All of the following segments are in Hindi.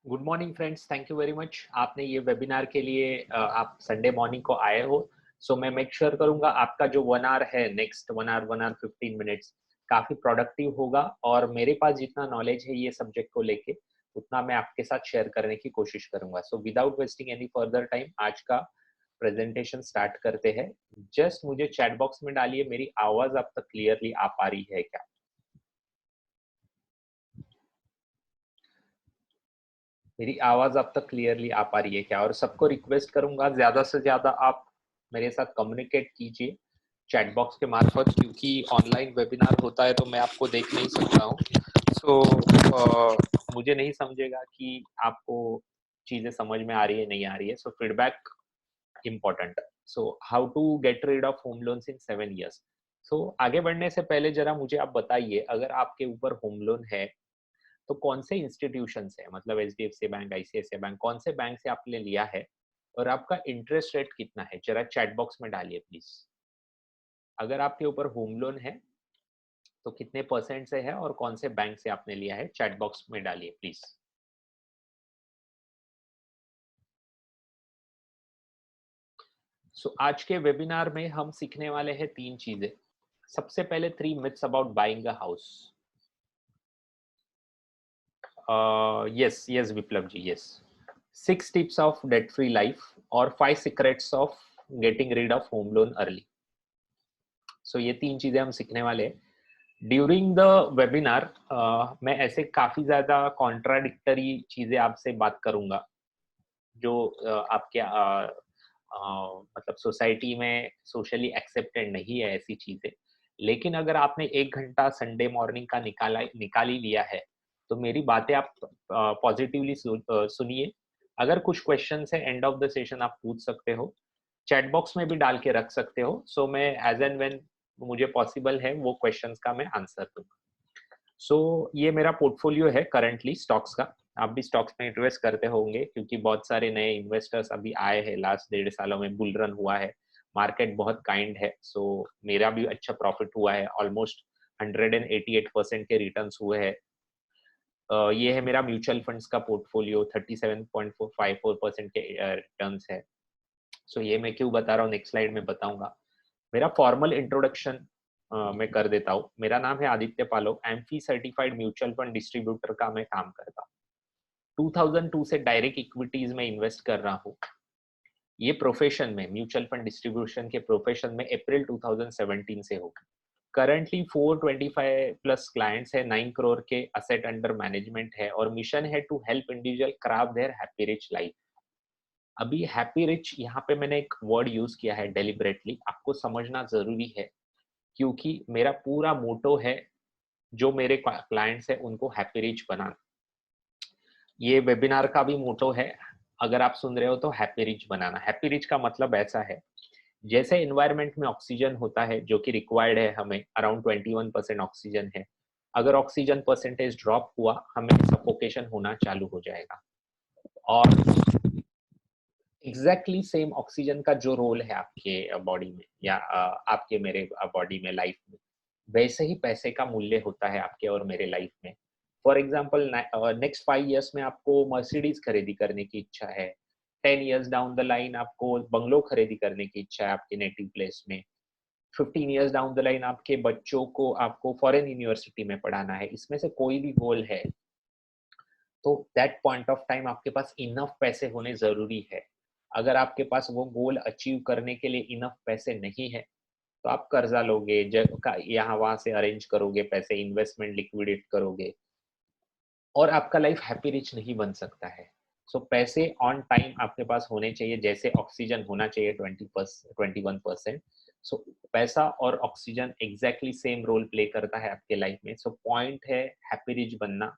Good morning friends, thank you very much. आपने ये वेबिनार के लिए आप संडे मॉर्निंग को आए हो। सो मैं मेक श्योर करूंगा आपका जो 1 आवर है, नेक्स्ट 1 आवर 15 मिनट्स काफी प्रोडक्टिव होगा। और मेरे पास जितना नॉलेज है ये सब्जेक्ट को लेके उतना मैं आपके साथ शेयर करने की कोशिश करूंगा। So without wasting any further time आज का प्रेजेंटेशन स्टार्ट करते हैं। जस्ट मुझे चैट बॉक्स में डालिए, मेरी आवाज आप तक क्लियरली आ पा रही है क्या? मेरी आवाज आप तक क्लियरली आ पा रही है क्या? और सबको रिक्वेस्ट करूंगा ज्यादा से ज्यादा आप मेरे साथ कम्युनिकेट कीजिए चैट बॉक्स के मार्फत, क्योंकि ऑनलाइन वेबिनार होता है तो मैं आपको देख नहीं सकता हूँ। मुझे नहीं समझेगा कि आपको चीजें समझ में आ रही है नहीं आ रही है। So feedback important. So how to get rid of home loans in 7 years। So आगे बढ़ने से पहले जरा मुझे आप बताइए, अगर आपके ऊपर होम लोन है तो कौन से इंस्टीट्यूशन से, मतलब एचडीएफसी बैंक, आईसीआईसीआई बैंक, कौन से बैंक से आपने लिया है और आपका इंटरेस्ट रेट कितना है? जरा चैट बॉक्स में डालिए प्लीज। अगर आपके ऊपर होम लोन है तो कितने परसेंट से है और कौन से बैंक से आपने लिया है? चैट बॉक्स में डालिए प्लीज। आज के वेबिनार में हम सीखने वाले हैं 3 चीजें। सबसे पहले 3 myths about buying a house. Yes yes Viplav ji, yes. 6 tips of debt free life और 5 secrets of getting rid of home loan early. ये 3 चीजें हम सीखने वाले हैं ड्यूरिंग द वेबिनार। मैं ऐसे काफी ज्यादा कॉन्ट्राडिक्टरी चीजें आपसे बात करूंगा जो आपके मतलब सोसाइटी में सोशली एक्सेप्टेड नहीं है ऐसी चीजें। लेकिन अगर आपने 1 घंटा संडे मॉर्निंग का निकाल ही लिया है तो मेरी बातें आप पॉजिटिवली सुनिए। अगर कुछ क्वेश्चन है एंड ऑफ द सेशन आप पूछ सकते हो, चैट बॉक्स में भी डाल के रख सकते हो। मैं एज एंड व्हेन मुझे पॉसिबल है वो क्वेश्चंस का मैं आंसर दूंगा। ये मेरा पोर्टफोलियो है करंटली स्टॉक्स का। आप भी स्टॉक्स में इन्वेस्ट करते होंगे क्योंकि बहुत सारे नए इन्वेस्टर्स अभी आए हैं, लास्ट 1.5 सालों में बुल रन हुआ है, मार्केट बहुत काइंड है। मेरा भी अच्छा प्रॉफिट हुआ है, ऑलमोस्ट 188% के रिटर्न्स हुए हैं। ये है मेरा म्यूचुअल फंड्स का पोर्टफोलियो, 37.54% के रिटर्न्स है। ये मैं क्यों बता रहा हूँ नेक्स्ट स्लाइड में बताऊंगा। मेरा फॉर्मल इंट्रोडक्शन मैं कर देता हूँ। मेरा नाम है आदित्य पालो, AMFI certified mutual fund distributor का मैं काम करता हूँ। 2002 से डायरेक्ट इक्विटीज में इन्वेस्ट कर रहा हूँ। ये प्रोफेशन में, म्यूचुअल फंड डिस्ट्रीब्यूशन के प्रोफेशन में अप्रैल 2017 से होगा। करंटली 425 प्लस क्लाइंट्स है, 9 करोड़ के असेट अंडर मैनेजमेंट है और मिशन है to help individual craft their happy rich life. अभी हैप्पी रिच यहाँ पे मैंने एक वर्ड यूज किया है डेलिबरेटली, आपको समझना जरूरी है क्योंकि मेरा पूरा मोटो है जो मेरे क्लाइंट्स है उनको हैप्पी रिच बनाना। ये वेबिनार का भी मोटो है, अगर आप सुन रहे हो तो हैप्पी रिच बनाना। हैप्पी रिच का मतलब ऐसा है, जैसे एनवायरनमेंट में ऑक्सीजन होता है जो कि रिक्वायर्ड है, हमें अराउंड 21% ऑक्सीजन है। अगर ऑक्सीजन परसेंटेज ड्रॉप हुआ हमें सफोकेशन होना चालू हो जाएगा। और एग्जैक्टली सेम ऑक्सीजन का जो रोल है आपके बॉडी में या आपके मेरे बॉडी में, लाइफ में, वैसे ही पैसे का मूल्य होता है आपके और मेरे लाइफ में। फॉर एग्जाम्पल, नेक्स्ट 5 years में आपको मर्सिडीज खरीदी करने की इच्छा है, 10 years डाउन द लाइन आपको बंगलो खरीदी करने की इच्छा है आपके नेटिव प्लेस में, 15 years डाउन द लाइन आपके बच्चों को आपको फॉरेन यूनिवर्सिटी में पढ़ाना है, इसमें से कोई भी गोल है तो दैट पॉइंट ऑफ टाइम आपके पास इनफ पैसे होने जरूरी है। अगर आपके पास वो गोल अचीव करने के लिए इनफ पैसे नहीं है तो आप कर्जा लोगे, यहाँ वहां से अरेंज करोगे पैसे, इन्वेस्टमेंट लिक्विडेट करोगे और आपका लाइफ हैप्पी रिच नहीं बन सकता है। पैसे ऑन टाइम आपके पास होने चाहिए, जैसे ऑक्सीजन होना चाहिए 21%। पैसा और oxygen exactly same role play करता है आपके लाइफ में। पॉइंट है हैप्पी रिच बनना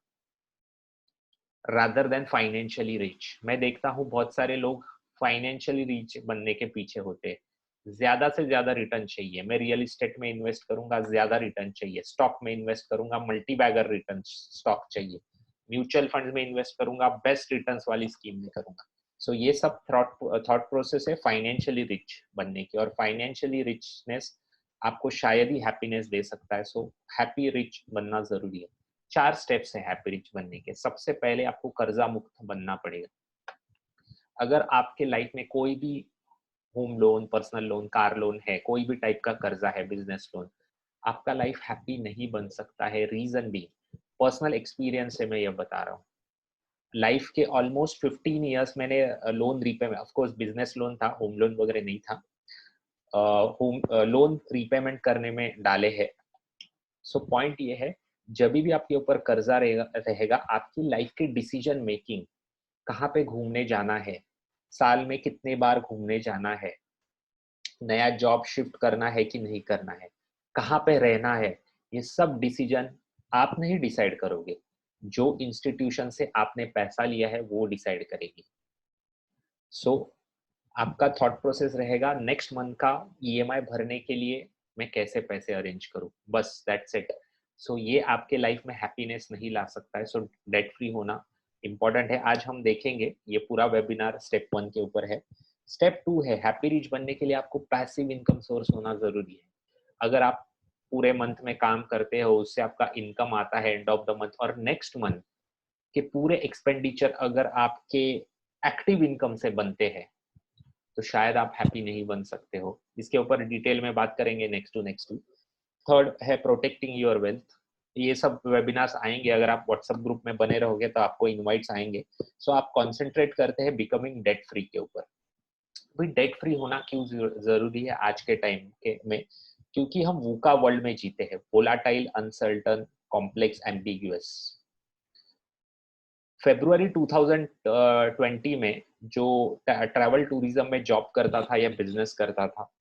रादर देन फाइनेंशियली रिच। मैं देखता हूँ बहुत सारे लोग फाइनेंशियली रिच बनने के पीछे होते हैं। ज्यादा से ज्यादा रिटर्न चाहिए, मैं रियल एस्टेट में इन्वेस्ट करूंगा ज्यादा रिटर्न चाहिए, स्टॉक में इन्वेस्ट करूंगा मल्टी बैगर रिटर्न स्टॉक चाहिए, म्यूचुअल फंड में इन्वेस्ट करूंगा बेस्ट रिटर्न वाली स्कीम में करूंगा। ये सब थॉट प्रोसेस है फाइनेंशियली रिच बनने की, और फाइनेंशियली रिचनेस आपको शायद ही हैप्पीनेस दे सकता है। हैप्पी रिच बनना जरूरी है। 4 स्टेप्स है हैप्पी रिच बनने के। सबसे पहले आपको कर्जा मुक्त बनना पड़ेगा। अगर आपके लाइफ में कोई भी home loan, personal loan, car loan है, कोई भी टाइप का कर्जा है, बिजनेस लोन, आपका लाइफ हैप्पी नहीं बन सकता है। रीजन भी पर्सनल एक्सपीरियंस से मैं ये बता रहा हूँ। लाइफ के ऑलमोस्ट 15 इयर्स मैंने loan repayment, of course business loan था, होम लोन वगैरह नहीं था, होम लोन रीपेमेंट करने में डाले हैं। सो पॉइंट ये है, जब भी आपके ऊपर कर्जा रहेगा, आपकी लाइफ की डिसीजन मेकिंग, कहाँ पे घूमने जाना है, साल में कितने बार घूमने जाना है, नया जॉब शिफ्ट करना है कि नहीं करना है, कहाँ पे रहना है, ये सब डिसीजन आप नहीं डिसाइड करोगे, जो इंस्टीट्यूशन से आपने पैसा लिया है वो डिसाइड करेगी। सो आपका थॉट प्रोसेस रहेगा नेक्स्ट मंथ का ईएमआई भरने के लिए मैं कैसे पैसे अरेंज करूं, बस दैट्स इट। सो ये आपके लाइफ में हैप्पीनेस नहीं ला सकता है। सो डेट फ्री होना इंपॉर्टेंट है। आज हम देखेंगे, ये पूरा वेबिनार स्टेप 1 के ऊपर है। स्टेप 2 है, हैप्पी रिच बनने के लिए आपको पैसिव इनकम सोर्स होना जरूरी है। अगर आप पूरे मंथ में काम करते हो, उससे आपका इनकम आता है एंड ऑफ द मंथ, और नेक्स्ट मंथ के पूरे एक्सपेंडिचर अगर आपके एक्टिव इनकम से बनते हैं, तो शायद आप हैप्पी नहीं बन सकते हो। इसके ऊपर डिटेल में बात करेंगे नेक्स्ट टू। थर्ड है प्रोटेक्टिंग योर वेल्थ। ये सब वेबिनार्स आएंगे, अगर आप व्हाट्सएप ग्रुप में बने रहोगे तो आपको इनवाइट्स आएंगे। सो आप कॉन्सेंट्रेट करते हैं बिकमिंग डेट फ्री के ऊपर। भाई डेट फ्री होना क्यों जरूरी है आज के टाइम के में? क्योंकि हम वूका वर्ल्ड में जीते हैं, वोलाटाइल, अनसर्टन, कॉम्प्लेक्स, एम्बिग्यूअस। फरवरी 2020 में जो ट्रैवल टूरिज्म में जॉब करता था या बिजनेस करता था,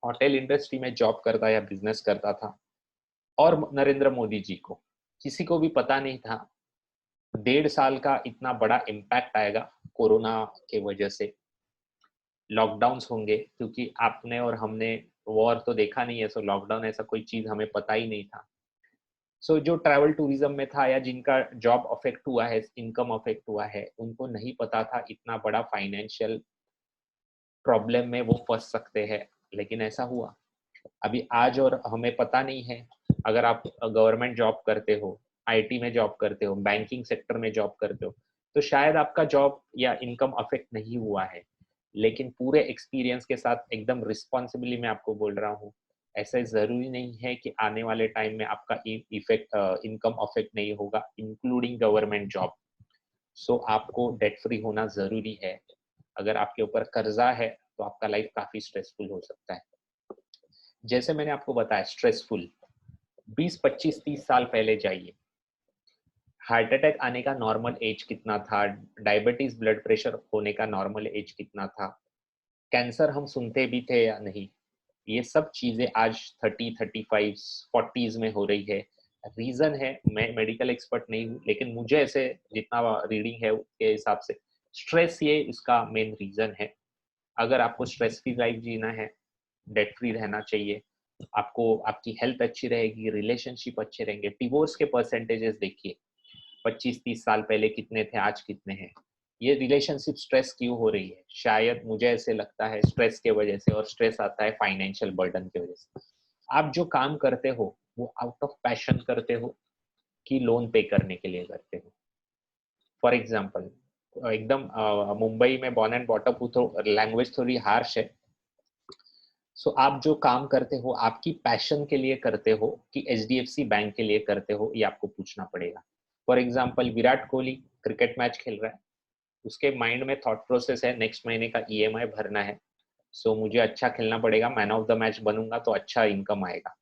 होटल इंडस्ट्री में जॉब करता या बिजनेस करता था, और नरेंद्र मोदी जी को, किसी को भी पता नहीं था 1.5 साल का इतना बड़ा इम्पैक्ट आएगा कोरोना के वजह से। लॉकडाउन्स होंगे, क्योंकि आपने और हमने वॉर तो देखा नहीं है, सो लॉकडाउन ऐसा कोई चीज हमें पता ही नहीं था। सो जो ट्रैवल टूरिज्म में था या जिनका जॉब अफेक्ट हुआ है, इनकम अफेक्ट हुआ है, उनको नहीं पता था इतना बड़ा फाइनेंशियल प्रॉब्लम में वो फंस सकते हैं, लेकिन ऐसा हुआ। अभी आज और हमें पता नहीं है, अगर आप गवर्नमेंट जॉब करते हो, आईटी में जॉब करते हो, बैंकिंग सेक्टर में जॉब करते हो, तो शायद आपका जॉब या इनकम अफेक्ट नहीं हुआ है। लेकिन पूरे एक्सपीरियंस के साथ एकदम रिस्पॉन्सिबली मैं आपको बोल रहा हूँ, ऐसा जरूरी नहीं है कि आने वाले टाइम में आपका इफेक्ट इनकम अफेक्ट नहीं होगा, इंक्लूडिंग गवर्नमेंट जॉब। सो आपको डेट फ्री होना जरूरी है। अगर आपके ऊपर कर्जा है तो आपका लाइफ काफी स्ट्रेसफुल हो सकता है। जैसे मैंने आपको बताया, स्ट्रेसफुल 20, 25, 30 साल पहले जाइए। हार्ट अटैक आने का नॉर्मल एज कितना था? डायबिटीज, ब्लड प्रेशर होने का नॉर्मल एज कितना था? कैंसर हम सुनते भी थे या नहीं? ये सब चीजें आज 30, 35, 40s में हो रही है। रीजन है, मैं मेडिकल एक्सपर्ट नहीं हूँ, लेकिन मुझे ऐसे जितना रीडिंग है उसके हिसाब से स्ट्रेस ये इसका मेन रीजन है। अगर आपको स्ट्रेस फ्री लाइफ जीना है, डेट फ्री रहना चाहिए, आपको आपकी हेल्थ अच्छी रहेगी, रिलेशनशिप अच्छे रहेंगे। डिवोर्स के परसेंटेजेस देखिए, 25-30 साल पहले कितने थे, आज कितने हैं। ये रिलेशनशिप स्ट्रेस क्यों हो रही है? शायद मुझे ऐसे लगता है स्ट्रेस के वजह से, और स्ट्रेस आता है फाइनेंशियल बर्डन की वजह से। आप जो काम करते हो वो आउट ऑफ पैशन करते हो कि लोन पे करने के लिए करते हो? फॉर एग्जाम्पल, एकदम मुंबई में बॉर्न एंड बॉटअप हूँ तो लैंग्वेज थोड़ी हार्श है। सो आप जो काम करते हो आपकी पैशन के लिए करते हो कि एचडीएफसी बैंक के लिए करते हो, ये आपको पूछना पड़ेगा। For example, Virat Kohli cricket match खेल रहा है, उसके माइंड में थॉट प्रोसेस है नेक्स्ट महीने का ईएमआई भरना है, सो मुझे अच्छा खेलना पड़ेगा, मैन ऑफ द मैच बनूंगा तो अच्छा इनकम आएगा।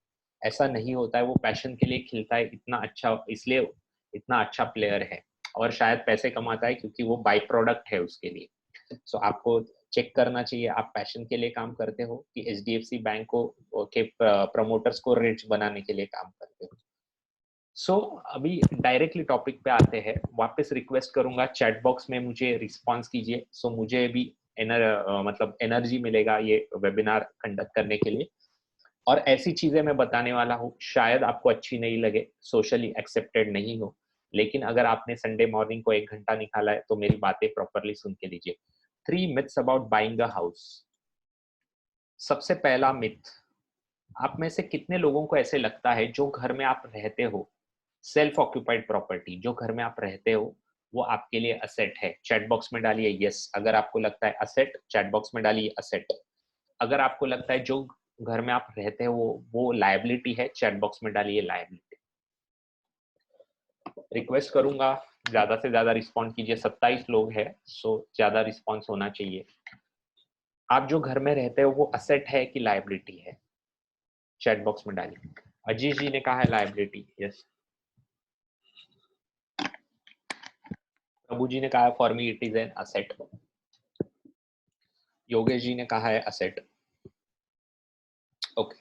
ऐसा नहीं होता है, वो पैशन के लिए खेलता है, इतना अच्छा, इसलिए इतना अच्छा प्लेयर है, और शायद पैसे कमाता है क्योंकि वो बाई प्रोडक्ट है उसके लिए। सो आपको चेक करना चाहिए आप पैशन के लिए काम करते हो कि एचडीएफसी बैंक को के प्रमोटर्स को रिच बनाने के लिए काम करते हो। सो अभी डायरेक्टली टॉपिक पे आते हैं। वापस रिक्वेस्ट करूंगा चैट बॉक्स में मुझे रिस्पांस कीजिए, सो मुझे भी मतलब एनर्जी मिलेगा ये वेबिनार कंडक्ट करने के लिए। और ऐसी चीजें मैं बताने वाला हूँ, शायद आपको अच्छी नहीं लगे, सोशली एक्सेप्टेड नहीं हो, लेकिन अगर आपने संडे मॉर्निंग को 1 घंटा निकाला है तो मेरी बातें प्रॉपरली सुन के लीजिए। 3 myths about buying a house. सबसे पहला मिथ, आप में से कितने लोगों को ऐसे लगता है जो घर में आप रहते हो सेल्फ ऑक्यूपाइड प्रॉपर्टी, जो घर में आप रहते हो वो आपके लिए असेट है। चैट बॉक्स में डालिए यस अगर आपको लगता है असेट, चैट बॉक्स में डालिए असेट। अगर आपको लगता है जो घर में आप रहते हो वो लायबिलिटी है, चैट बॉक्स में डालिए लायबिलिटी। रिक्वेस्ट करूंगा ज्यादा से ज्यादा रिस्पॉन्ड कीजिए, 27 लोग हैं, सो ज्यादा रिस्पॉन्स होना चाहिए। आप जो घर में रहते हो वो असेट है कि लायबिलिटी है, चैट बॉक्स में डालिए। अजीत जी ने कहा है लायबिलिटी, यस। प्रभु जी ने कहा है for me it is an asset. Yogesh ji ने कहा है असेट। ओके,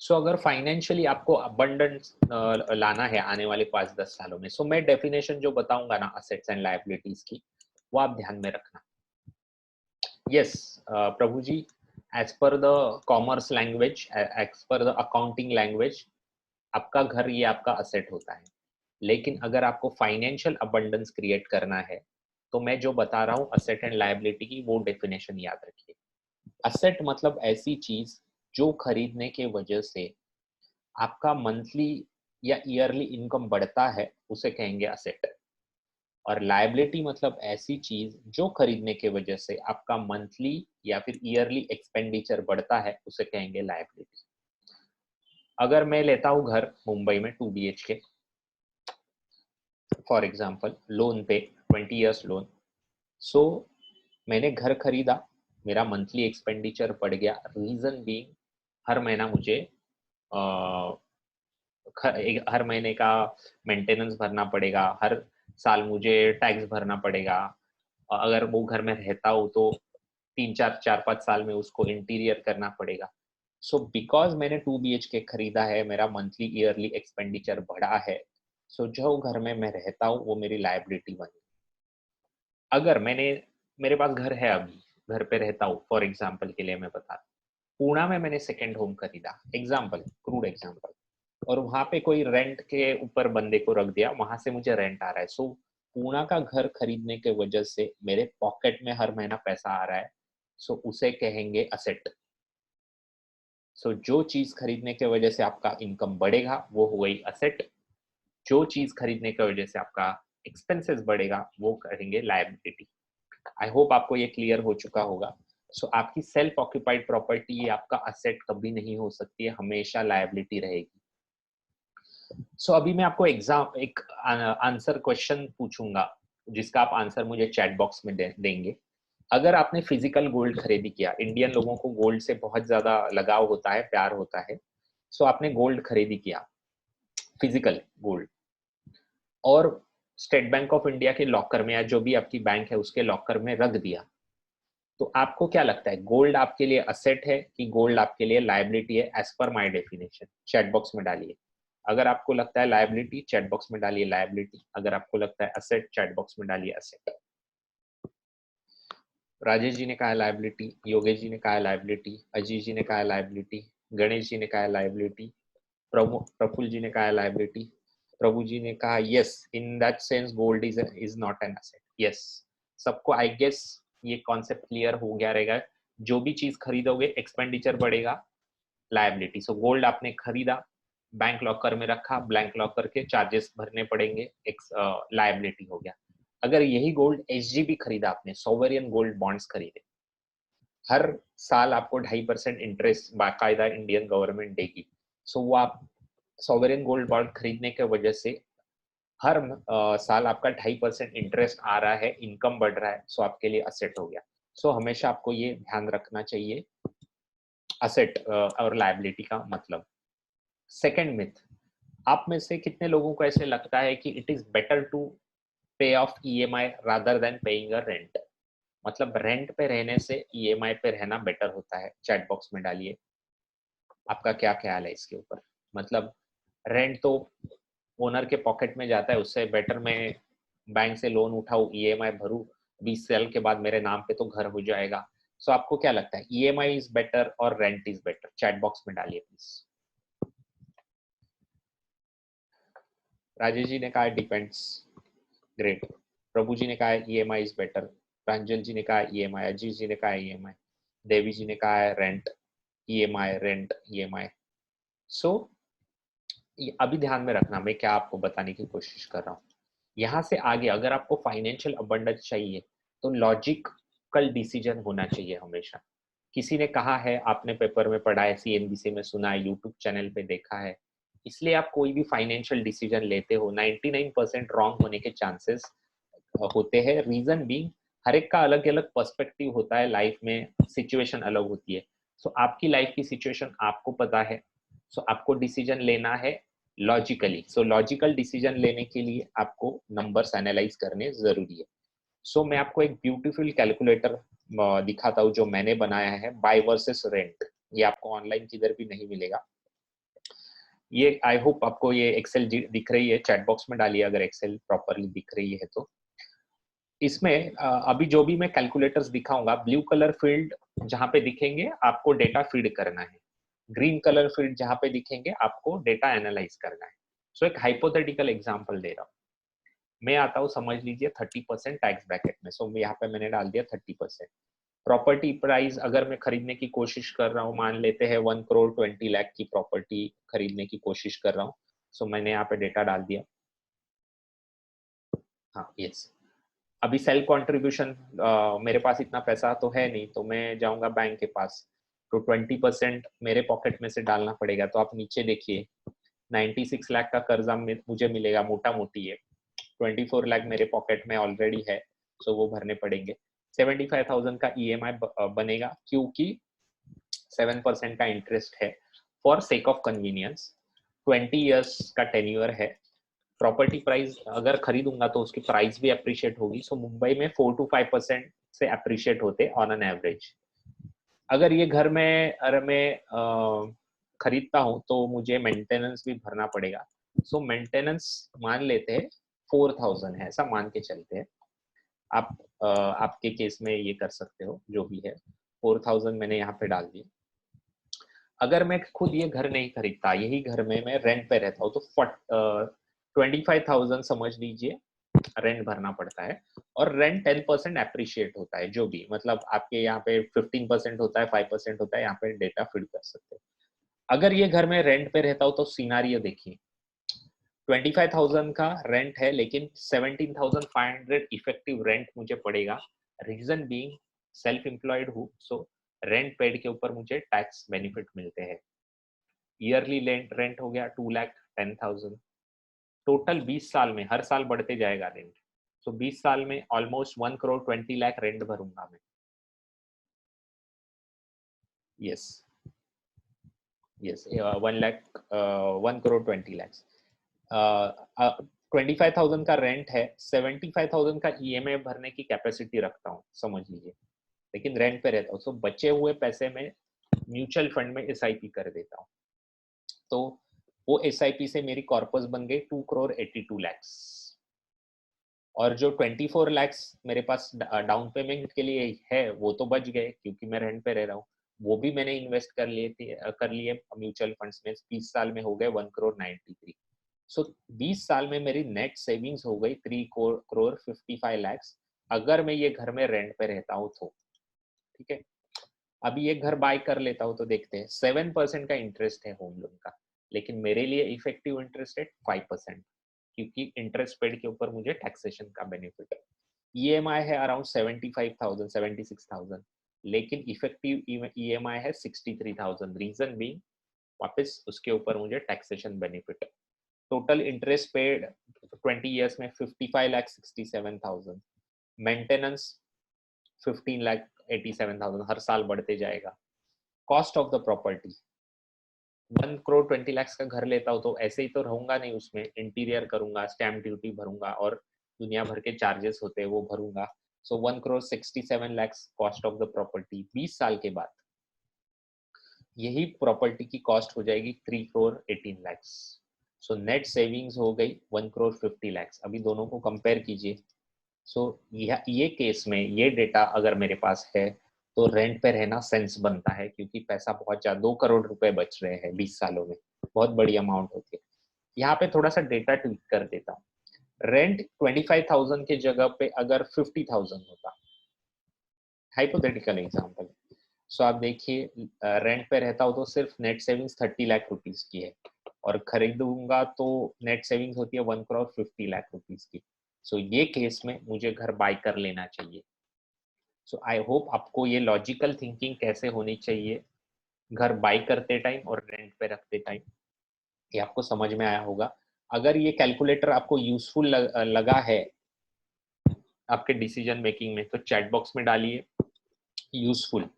सो अगर फाइनेंशियली आपको अबंडेंस लाना है आने वाले 5-10 सालों में, सो मैं डेफिनेशन जो बताऊंगा ना असेट्स एंड लायबिलिटीज की, वो आप ध्यान में रखना। Yes Prabhu ji, as per the commerce language, as per the accounting language, आपका घर ये आपका असेट होता है। लेकिन अगर आपको फाइनेंशियल अबंडेंस क्रिएट करना है तो मैं जो बता रहा हूँ असेट एंड लायबिलिटी की वो डेफिनेशन याद रखिए। असेट मतलब ऐसी चीज जो खरीदने के वजह से आपका मंथली या ईयरली इनकम बढ़ता है, उसे कहेंगे असेट। और लायबिलिटी मतलब ऐसी चीज जो खरीदने के वजह से आपका मंथली या फिर ईयरली एक्सपेंडिचर बढ़ता है, उसे कहेंगे लायबिलिटी। अगर मैं लेता हूँ घर मुंबई में 2 BHK फॉर एग्जाम्पल, लोन पे 20 इयर्स लोन, सो मैंने घर खरीदा, मेरा मंथली एक्सपेंडिचर बढ़ गया, रीजन बीइंग हर महीना मुझे हर महीने का मेंटेनेंस भरना पड़ेगा, हर साल मुझे टैक्स भरना पड़ेगा। अगर वो घर में रहता हूँ तो 3-4-5 साल में उसको इंटीरियर करना पड़ेगा। सो बिकॉज मैंने 2 BHK खरीदा है, मेरा मंथली ईयरली एक्सपेंडिचर बढ़ा है, सो जो घर में मैं रहता हूँ वो मेरी लायबिलिटी बनी। अगर मेरे पास घर है, अभी घर पे रहता हूँ, फॉर एग्जाम्पल के लिए मैं बता रहा हूँ, पुणे में मैंने सेकेंड होम खरीदा, एग्जाम्पल, क्रूड एग्जाम्पल, और वहां पे कोई रेंट के ऊपर बंदे को रख दिया, वहां से मुझे रेंट आ रहा है। सो पुणे का घर खरीदने के वजह से मेरे पॉकेट में हर महीना पैसा आ रहा है, सो उसे कहेंगे असेट। सो जो चीज खरीदने के वजह से आपका इनकम बढ़ेगा वो हो गई असेट, जो चीज खरीदने की वजह से आपका एक्सपेंसेस बढ़ेगा वो कहेंगे लायबिलिटी। आई होप आपको ये क्लियर हो चुका होगा। सो आपकी सेल्फ ऑक्यूपाइड प्रॉपर्टी आपका असेट कभी नहीं हो सकती है, हमेशा लायबिलिटी रहेगी। सो अभी मैं आपको एक आंसर क्वेश्चन पूछूंगा जिसका आप आंसर मुझे चैट बॉक्स में देंगे। अगर आपने फिजिकल गोल्ड खरीदी किया, इंडियन लोगों को गोल्ड से बहुत ज्यादा लगाव होता है, प्यार होता है, सो आपने गोल्ड खरीदी किया, फिजिकल गोल्ड, और स्टेट बैंक ऑफ इंडिया के लॉकर में या जो भी आपकी बैंक है उसके लॉकर में रख दिया, तो आपको क्या लगता है, गोल्ड आपके लिए असेट है कि गोल्ड आपके लिए लायबिलिटी है? As per my definition chat box में डालिए। अगर आपको लगता है लायबिलिटी, चैट बॉक्स में डालिए लायबिलिटी। अगर आपको लगता है असेट, चैट बॉक्स में डालिए असेट। राजेश जी ने कहा है लायबिलिटी, योगेश जी ने कहा है लायबिलिटी, अजीत जी ने कहा है लायबिलिटी, गणेश जी ने कहा है लायबिलिटी, प्रफुल्ल जी ने कहा है लायबिलिटी, प्रभु जी ने कहा yes, in that sense gold is not an asset. Yes, सबको आई गेस ये कॉन्सेप्ट क्लियर हो गया रहेगा। जो भी चीज खरीदोगे एक्सपेंडिचर बढ़ेगा, लायबिलिटी। सो गोल्ड आपने खरीदा, बैंक लॉकर में रखा, बैंक लॉकर के चार्जेस भरने पड़ेंगे, एक लायबिलिटी हो गया। अगर यही गोल्ड SGB खरीदा, आपने सॉवरियन गोल्ड बॉन्ड्स खरीदे, हर साल आपको 2.5% इंटरेस्ट बाकायदा इंडियन गवर्नमेंट देगी। सो वो आप सॉवरियन गोल्ड बॉन्ड खरीदने के वजह से हर साल आपका 2.5% इंटरेस्ट आ रहा है, इनकम बढ़ रहा है, सो आपके लिए असेट हो गया। सो हमेशा आपको ये ध्यान रखना चाहिए असेट और लायबिलिटी का मतलब। सेकंड मिथ, आप में से कितने लोगों को ऐसे लगता है कि इट इज बेटर टू पे of EMI rather than paying a rent? मतलब रेंट पे रहने से EMI पे रहना बेटर होता है? चैट बॉक्स में डालिए आपका क्या ख्याल है इसके ऊपर। मतलब रेंट तो ओनर के पॉकेट में जाता है, उससे बेटर मैं बैंक से लोन उठाऊं, EMI भरूं, 20 साल के बाद मेरे नाम पे तो घर हो जाएगा। सो आपको क्या लगता है, EMI इज बेटर और rent is better? Chat box में डालिए प्लीज। राजेश जी ने कहा डिपेंड्स, ग्रेट। प्रभु जी ने कहा EMI इज बेटर, प्रांजल जी ने कहा EMI, अजीत जी ने कहा EMI, देवी जी ने कहा है रेंट, EMI रेंट EMI। सो अभी ध्यान में रखना मैं क्या आपको बताने की कोशिश कर रहा हूँ। यहाँ से आगे अगर आपको फाइनेंशियल अबंडेंस चाहिए तो लॉजिकल डिसीजन होना चाहिए हमेशा। किसी ने कहा है, आपने पेपर में पढ़ा है, सीएनबीसी में सुना है, यूट्यूब चैनल पे देखा है, इसलिए आप कोई भी फाइनेंशियल डिसीजन लेते हो 99% रॉन्ग होने के चांसेस होते हैं। रीजन बीइंग हर एक का अलग अलग पर्सपेक्टिव होता है लाइफ में, सिचुएशन अलग होती है। सो आपकी लाइफ की सिचुएशन आपको पता है, सो आपको डिसीजन लेना है लॉजिकली। सो लॉजिकल डिसीजन लेने के लिए आपको नंबर्स एनालाइज करने जरूरी है। सो मैं आपको एक ब्यूटीफुल कैलकुलेटर दिखाता हूँ जो मैंने बनाया है, बाय वर्सेस रेंट। ये आपको ऑनलाइन किधर भी नहीं मिलेगा। ये आई होप आपको ये एक्सेल दिख रही है, चैट बॉक्स में डालिए अगर एक्सेल प्रॉपरली दिख रही है तो। इसमें अभी जो भी मैं कैलकुलेटर्स दिखाऊंगा, ब्लू कलर फील्ड जहां पे दिखेंगे आपको डेटा फीड करना है, ग्रीन कलर फील्ड जहां पे दिखेंगे आपको डेटा एनालाइज करना है। सो एक हाइपोथेटिकल एग्जांपल दे रहा हूँ। मैं आता हूँ, समझ लीजिए 30% टैक्स ब्रैकेट में। सो यहाँ पे मैंने डाल दिया 30%। प्रॉपर्टी प्राइस अगर मैं खरीदने की कोशिश कर रहा हूँ, मान लेते हैं 1,20,00,000 की प्रॉपर्टी खरीदने की कोशिश कर रहा हूँ। सो मैंने यहाँ पे डेटा डाल दिया। हाँ, यस। अभी सेल्फ कंट्रीब्यूशन, मेरे पास इतना पैसा तो है नहीं, तो मैं जाऊंगा बैंक के पास, तो 20% मेरे पॉकेट में से डालना पड़ेगा। तो आप नीचे देखिए, 96 लाख का कर्जा मुझे मिलेगा, मोटा मोटी है। 24 लाख मेरे पॉकेट में ऑलरेडी है, सो वो भरने पड़ेंगे। 75,000 का ईएमआई बनेगा, क्योंकि 7% का इंटरेस्ट है। For sake of convenience 20 years का टेन्योर है। प्रॉपर्टी प्राइस अगर खरीदूंगा तो उसकी प्राइस भी अप्रिशिएट होगी। सो मुंबई में 4 to 5% से अप्रिशिएट होते ऑन एन एवरेज। अगर ये घर में अगर मैं खरीदता हूँ तो मुझे मेंटेनेंस भी भरना पड़ेगा। सो मेंटेनेंस मान लेते हैं 4,000 है, ऐसा मान के चलते हैं। आप आपके केस में ये कर सकते हो, जो भी है 4,000 मैंने यहाँ पे डाल दिया। अगर मैं खुद ये घर नहीं खरीदता, यही घर में मैं रेंट पे रहता हूँ, तो 25,000 समझ लीजिए रेंट भरना पड़ता है। और रेंट 10% अप्रिशिएट होता है, जो भी मतलब आपके यहाँ पे 15% होता है, 5% होता है, यहाँ पे डेटा फीड कर सकते हो। अगर ये घर में रेंट पे रहता हूँ तो सिनारियो देखिए, 25,000 का रेंट है लेकिन 17,500 इफेक्टिव रेंट मुझे पड़ेगा। रीजन बीइंग सेल्फ एम्प्लॉयड हूँ, सो रेंट पेड के ऊपर मुझे टैक्स बेनिफिट मिलते हैं। ईयरली रेंट हो गया 2,10,000। टोटल 20 साल में हर साल बढ़ते जाएगा रेंट। सो 20 साल में ऑलमोस्ट 1,20,00,000 रेंट भरूंगा मैं। Yes, yes, 1,20,00,000। 25,000 का रेंट है, 75,000 का ईएमआई भरने की कैपेसिटी रखता हूँ समझ लीजिए, लेकिन रेंट पे रहता हूँ। सो बचे हुए पैसे में म्यूचुअल फंड में एसआईपी कर देता हूँ। तो वो एसआईपी से मेरी कॉर्पस बन गई 2,82,00,000। और जो 24 लाख मेरे पास डाउन पेमेंट के लिए है वो तो बच गए, क्योंकि मैं रेंट पे रह रहा हूँ। वो भी मैंने इन्वेस्ट कर लिए म्यूचुअल फंड्स में। 20 साल में हो गए 1,93,00,000। सो 20 साल में मेरी नेट सेविंग्स हो गई 3,55,00,000, अगर मैं ये घर में रेंट पे रहता हूँ तो। ठीक है, अभी एक घर बाय कर लेता हूँ तो देखते हैं, 7% का इंटरेस्ट है होम लोन का, लेकिन मेरे लिए इफेक्टिव इंटरेस्ट है 5%, क्योंकि इंटरेस्ट पेड के ऊपर मुझे टैक्सेशन का बेनिफिट है। ईएमआई है अराउंड 75,000 76,000, लेकिन इफेक्टिव ईएमआई है 63,000। रीजन भी वापस उसके ऊपर मुझे टैक्सेशन बेनिफिट है। टोटल इंटरेस्ट पेड 20 ईयर्स में 55,67,000। मेंटेनेंस 15,87,000, हर साल बढ़ते जाएगा। कॉस्ट ऑफ द प्रॉपर्टी 1,20,00,000 का घर लेता हूँ तो ऐसे ही तो रहूंगा नहीं, उसमें इंटीरियर करूंगा, स्टैम्प ड्यूटी भरूंगा और दुनिया भर के चार्जेस होते हैं वो भरूंगा। सो 1,67,00,000 कॉस्ट ऑफ द प्रॉपर्टी। 20 साल के बाद यही प्रॉपर्टी की कॉस्ट हो जाएगी 3,18,00,000। सो नेट सेविंग्स हो गई 1,50,00,000। अभी दोनों को कंपेयर कीजिए। सो ये केस में ये डेटा अगर मेरे पास है तो रेंट पे रहना सेंस बनता है, क्योंकि पैसा बहुत ज्यादा 2 करोड़ रुपए बच रहे हैं 20 सालों में, बहुत बड़ी अमाउंट होती है। यहाँ पे थोड़ा सा डेटा ट्वीक कर देता हूँ। रेंट 25,000 के जगह पे अगर 50,000 होता, हाइपोथेटिकल एग्जांपल। सो आप देखिए, रेंट पे रहता हो तो सिर्फ नेट सेविंग्स 30 लाख रुपीज की है। और खरीदूंगा तो नेट सेविंग्स होती है 1,50,00,000 की। सो ये केस में मुझे घर बाय कर लेना चाहिए। सो आई होप आपको ये लॉजिकल थिंकिंग कैसे होनी चाहिए घर बाय करते टाइम और रेंट पे रखते टाइम, ये आपको समझ में आया होगा। अगर ये कैलकुलेटर आपको यूजफुल लगा है आपके डिसीजन मेकिंग में तो चैट बॉक्स में डालिए useful.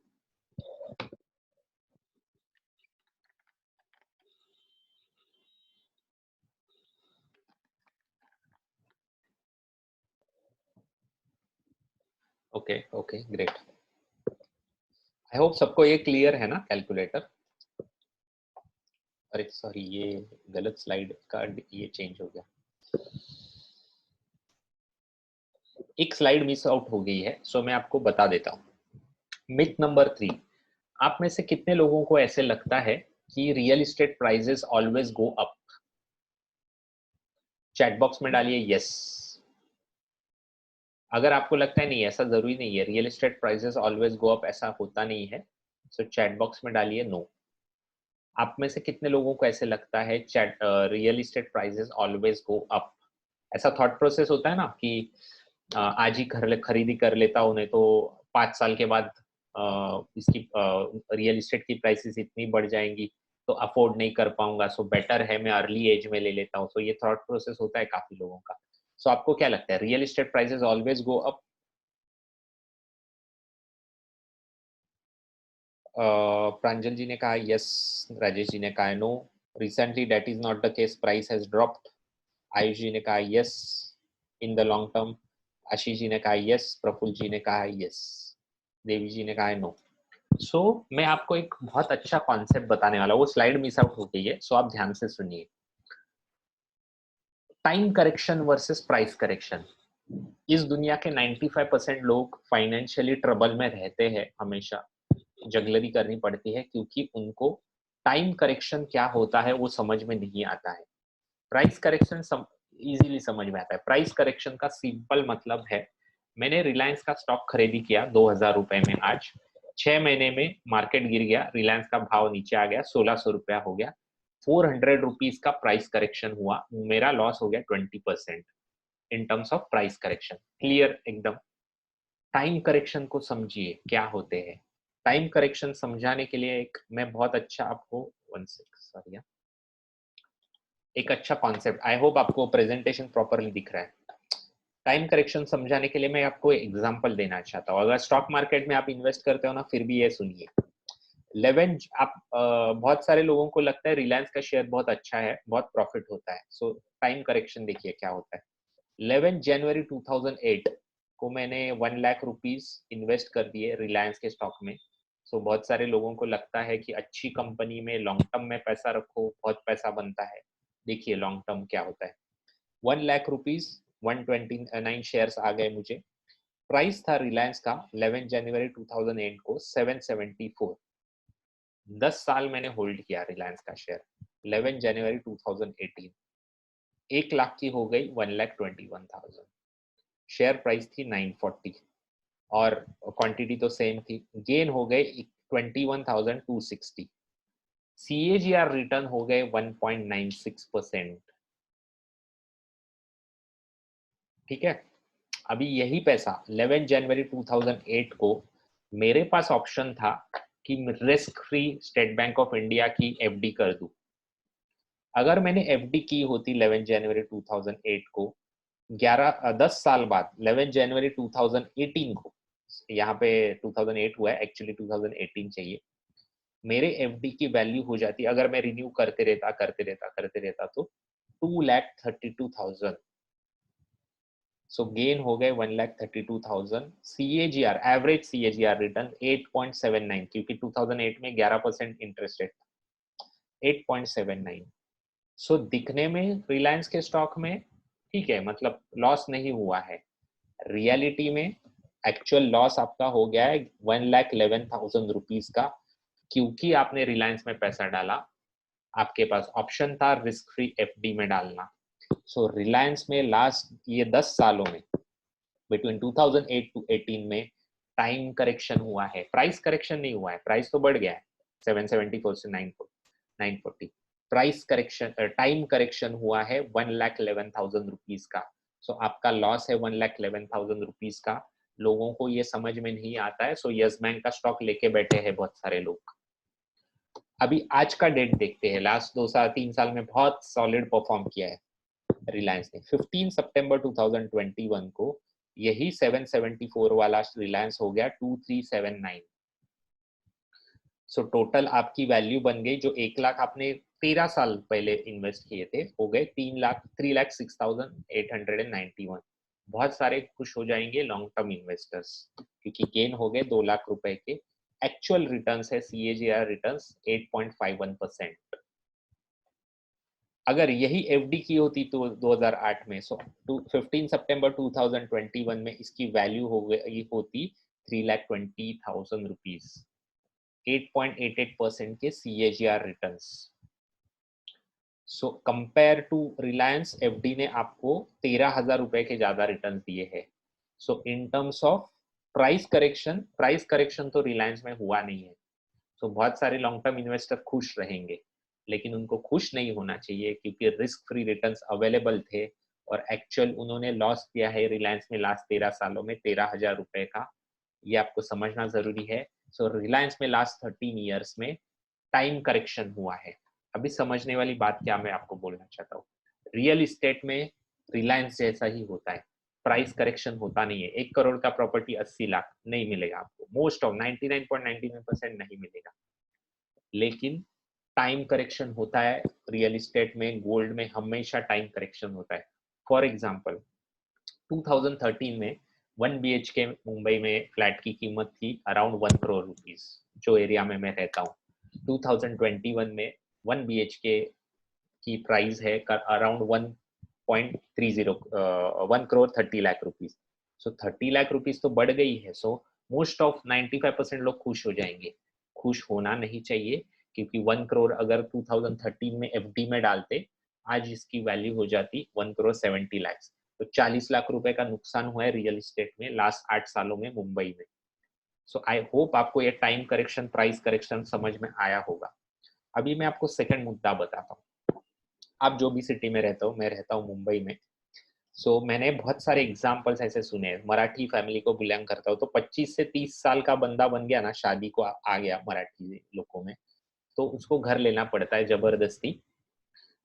Okay okay great. I hope सबको ये क्लियर है ना कैलकुलेटर। अरे सॉरी ये गलत स्लाइड का ये चेंज हो गया, एक स्लाइड मिस आउट हो गई है, सो मैं आपको बता देता हूँ। मिथ नंबर 3, आप में से कितने लोगों को ऐसे लगता है कि real estate prices always go up? Chat box में डालिए यस। अगर आपको लगता है नहीं ऐसा जरूरी नहीं है, real estate prices always go up ऐसा होता नहीं है, सो चैट बॉक्स में डालिए नो। आप में से कितने लोगों को ऐसे लगता है chat real estate prices always go up? ऐसा थॉट प्रोसेस होता है ना कि आज ही खरीदी कर लेता हूँ, नहीं तो 5 साल के बाद इसकी रियल एस्टेट की प्राइसेस इतनी बढ़ जाएंगी तो अफोर्ड नहीं कर पाऊंगा, सो बेटर है मैं अर्ली एज में ले लेता हूँ। सो ये थॉट प्रोसेस होता है काफी लोगों का। सो आपको क्या लगता है real estate prices always go up? Pranjal ji ने कहा यस, राजेश जी ने कहा no, recently that is not the case, price has dropped. Ayush ji ने कहा yes in the long term. Ashish ji ने कहा यस, प्रफुल्ल जी ने कहा यस, देवी जी ने कहा नो। सो मैं आपको एक बहुत अच्छा कॉन्सेप्ट बताने वाला, वो स्लाइड मिस आउट हो गई है, सो आप ध्यान से सुनिए। Time correction versus price correction. इस दुनिया के 95% लोग फाइनेंशियली ट्रबल में रहते हैं, हमेशा जगलरी करनी पड़ती है क्योंकि उनको टाइम करेक्शन क्या होता है वो समझ में नहीं आता है। प्राइस करेक्शन इजीली समझ में आता है। प्राइस करेक्शन का सिंपल मतलब है, मैंने रिलायंस का स्टॉक खरीदी किया 2,000 रुपए में, आज 6 महीने में मार्केट गिर गया, रिलायंस का भाव नीचे आ गया, 1,600 रुपया हो गया, 400 रुपीज का प्राइस करेक्शन हुआ, मेरा लॉस हो गया 20% इन terms of price correction. Clear एकदम। टाइम करेक्शन को समझिए क्या होते हैं। टाइम करेक्शन समझाने के लिए एक मैं बहुत अच्छा आपको सॉरी एक अच्छा कॉन्सेप्ट, आई होप आपको प्रेजेंटेशन प्रॉपरली दिख रहा है। टाइम करेक्शन समझाने के लिए मैं आपको एग्जांपल देना चाहता हूँ। अगर स्टॉक मार्केट में आप इन्वेस्ट करते हो ना, फिर भी ये सुनिए। 11 आप बहुत सारे लोगों को लगता है रिलायंस का शेयर बहुत अच्छा है, बहुत प्रॉफिट होता है। सो टाइम करेक्शन देखिए क्या होता है। 11 जनवरी 2008 को मैंने 1,00,000 रुपीज इन्वेस्ट कर दिए रिलायंस के स्टॉक में। सो बहुत सारे लोगों को लगता है कि अच्छी कंपनी में लॉन्ग टर्म में पैसा रखो, बहुत पैसा बनता है। देखिए लॉन्ग टर्म क्या होता है। 1,00,000 रुपीज 129 शेयर्स आ गए मुझे। प्राइस था रिलायंस का 11 जनवरी 2008 को 774। 10 साल मैंने होल्ड किया रिलायंस का शेयर। 11 जनवरी 2018 1,00,000 की हो गई 1,21,000। शेयर प्राइस थी 940 और क्वांटिटी तो सेम थी। गेन हो गए 21,260। CAGR रिटर्न हो गए 1.96%। ठीक है। अभी यही पैसा 11 जनवरी 2008 को मेरे पास ऑप्शन था कि risk free state bank of India की एफडी कर दूं। अगर मैंने एफडी की होती 11 जनवरी 2008 को, 10 साल बाद 11 जनवरी 2018 को, यहाँ पे 2008 हुआ है, एक्चुअली 2018 चाहिए, मेरे एफडी की वैल्यू हो जाती, अगर मैं रिन्यू करते रहता तो 2,32,000। सो गेन हो गए 1,32,000। CAGR एवरेज CAGR रिटर्न 8.79, क्योंकि 2008 में 11% इंटरेस्ट रेट, 8.79। सो दिखने में रिलायंस के स्टॉक में ठीक है, मतलब लॉस नहीं हुआ है। रियलिटी में एक्चुअल लॉस आपका हो गया है 1,11,000 रुपीज का, क्योंकि आपने रिलायंस में पैसा डाला, आपके पास ऑप्शन था रिस्क फ्री एफडी में डालना। सो रिलायंस में लास्ट ये 10 सालों में बिटवीन 2008 टू 18 में टाइम करेक्शन हुआ है, प्राइस करेक्शन नहीं हुआ है। प्राइस तो बढ़ गया है 774 से 940। प्राइस करेक्शन, टाइम करेक्शन हुआ है 1,11,000 रुपीज का। सो आपका लॉस है 1,11,000 रुपीज का। लोगों को ये समझ में नहीं आता है, सो यस बैंक का स्टॉक लेके बैठे हैं बहुत सारे लोग। अभी आज का डेट देखते हैं, लास्ट 2 साल 3 साल में बहुत सॉलिड परफॉर्म किया है रिलायंस ने। 15 सितंबर 2021 को यही 774 वाला रिलायंस हो गया 2379। सो टोटल आपकी वैल्यू बन गई, जो 1 लाख आपने 13 साल पहले इन्वेस्ट किए थे, हो गए 3,06,891। बहुत सारे खुश हो जाएंगे लॉन्ग टर्म इन्वेस्टर्स, क्योंकि गेन हो गए 2 लाख रुपए के। एक्चुअल रिटर्न्स है CAGR रिटर्न्स 8.51%। अगर यही एफडी की होती तो 2008 में, सो 15 सितंबर 2021 में इसकी वैल्यू हो गई होती 3,20,000 रुपीज। 8.88% के CAGR returns. So compare to Reliance, FD ने आपको 13,000 रुपए के ज्यादा रिटर्न दिए हैं। So in terms of price correction तो रिलायंस में हुआ नहीं है। सो बहुत सारे लॉन्ग टर्म इन्वेस्टर खुश रहेंगे, लेकिन उनको खुश नहीं होना चाहिए, क्योंकि रिस्क फ्री रिटर्न्स अवेलेबल थे और एक्चुअल उन्होंने लॉस किया है रिलायंस में लास्ट 13 सालों में 13,000 रुपए का। ये आपको समझना जरूरी है। सो रिलायंस में लास्ट 13 ईयर्स में टाइम करेक्शन हुआ है। अभी समझने वाली बात क्या मैं आपको बोलना चाहता हूँ, रियल इस्टेट में रिलायंस जैसा ही होता है, प्राइस करेक्शन होता नहीं है। 1 करोड़ का प्रॉपर्टी 80 लाख नहीं मिलेगा आपको, मोस्ट ऑफ 99.99% नहीं मिलेगा। लेकिन टाइम करेक्शन होता है रियल इस्टेट में, गोल्ड में हमेशा टाइम करेक्शन होता है। फॉर एग्जाम्पल 2013 में 1 BHK मुंबई में फ्लैट की कीमत थी अराउंड 1 करोड़ रुपीज, जो एरिया में मैं रहता हूँ। 2021 में 1 BHK की प्राइस है अराउंड 1 करोड़ 30 लाख रुपीज। सो 30 लाख रुपीज तो बढ़ गई है। सो मोस्ट ऑफ 95% लोग खुश हो जाएंगे। खुश होना नहीं चाहिए, क्योंकि 1 करोड़ अगर 2013 में एफडी में डालते, आज इसकी वैल्यू हो जाती 1 करोड़ 70 लाख। तो 40 लाख रुपए का नुकसान हुआ है रियल इस्टेट में लास्ट 8 सालों में मुंबई में। सो आई होप आपको ये टाइम करेक्शन, प्राइस करेक्शन समझ में आया होगा। अभी मैं आपको सेकंड मुद्दा बताता हूँ। आप जो भी सिटी में रहते हो, मैं रहता हूँ मुंबई में। सो मैंने बहुत सारे एग्जाम्पल्स ऐसे सुने हैं। मराठी फैमिली को बिलोंग करता हूँ, तो 25 से 30 साल का बंदा बन गया ना, शादी को आ गया मराठी लोगों में, तो उसको घर लेना पड़ता है जबरदस्ती,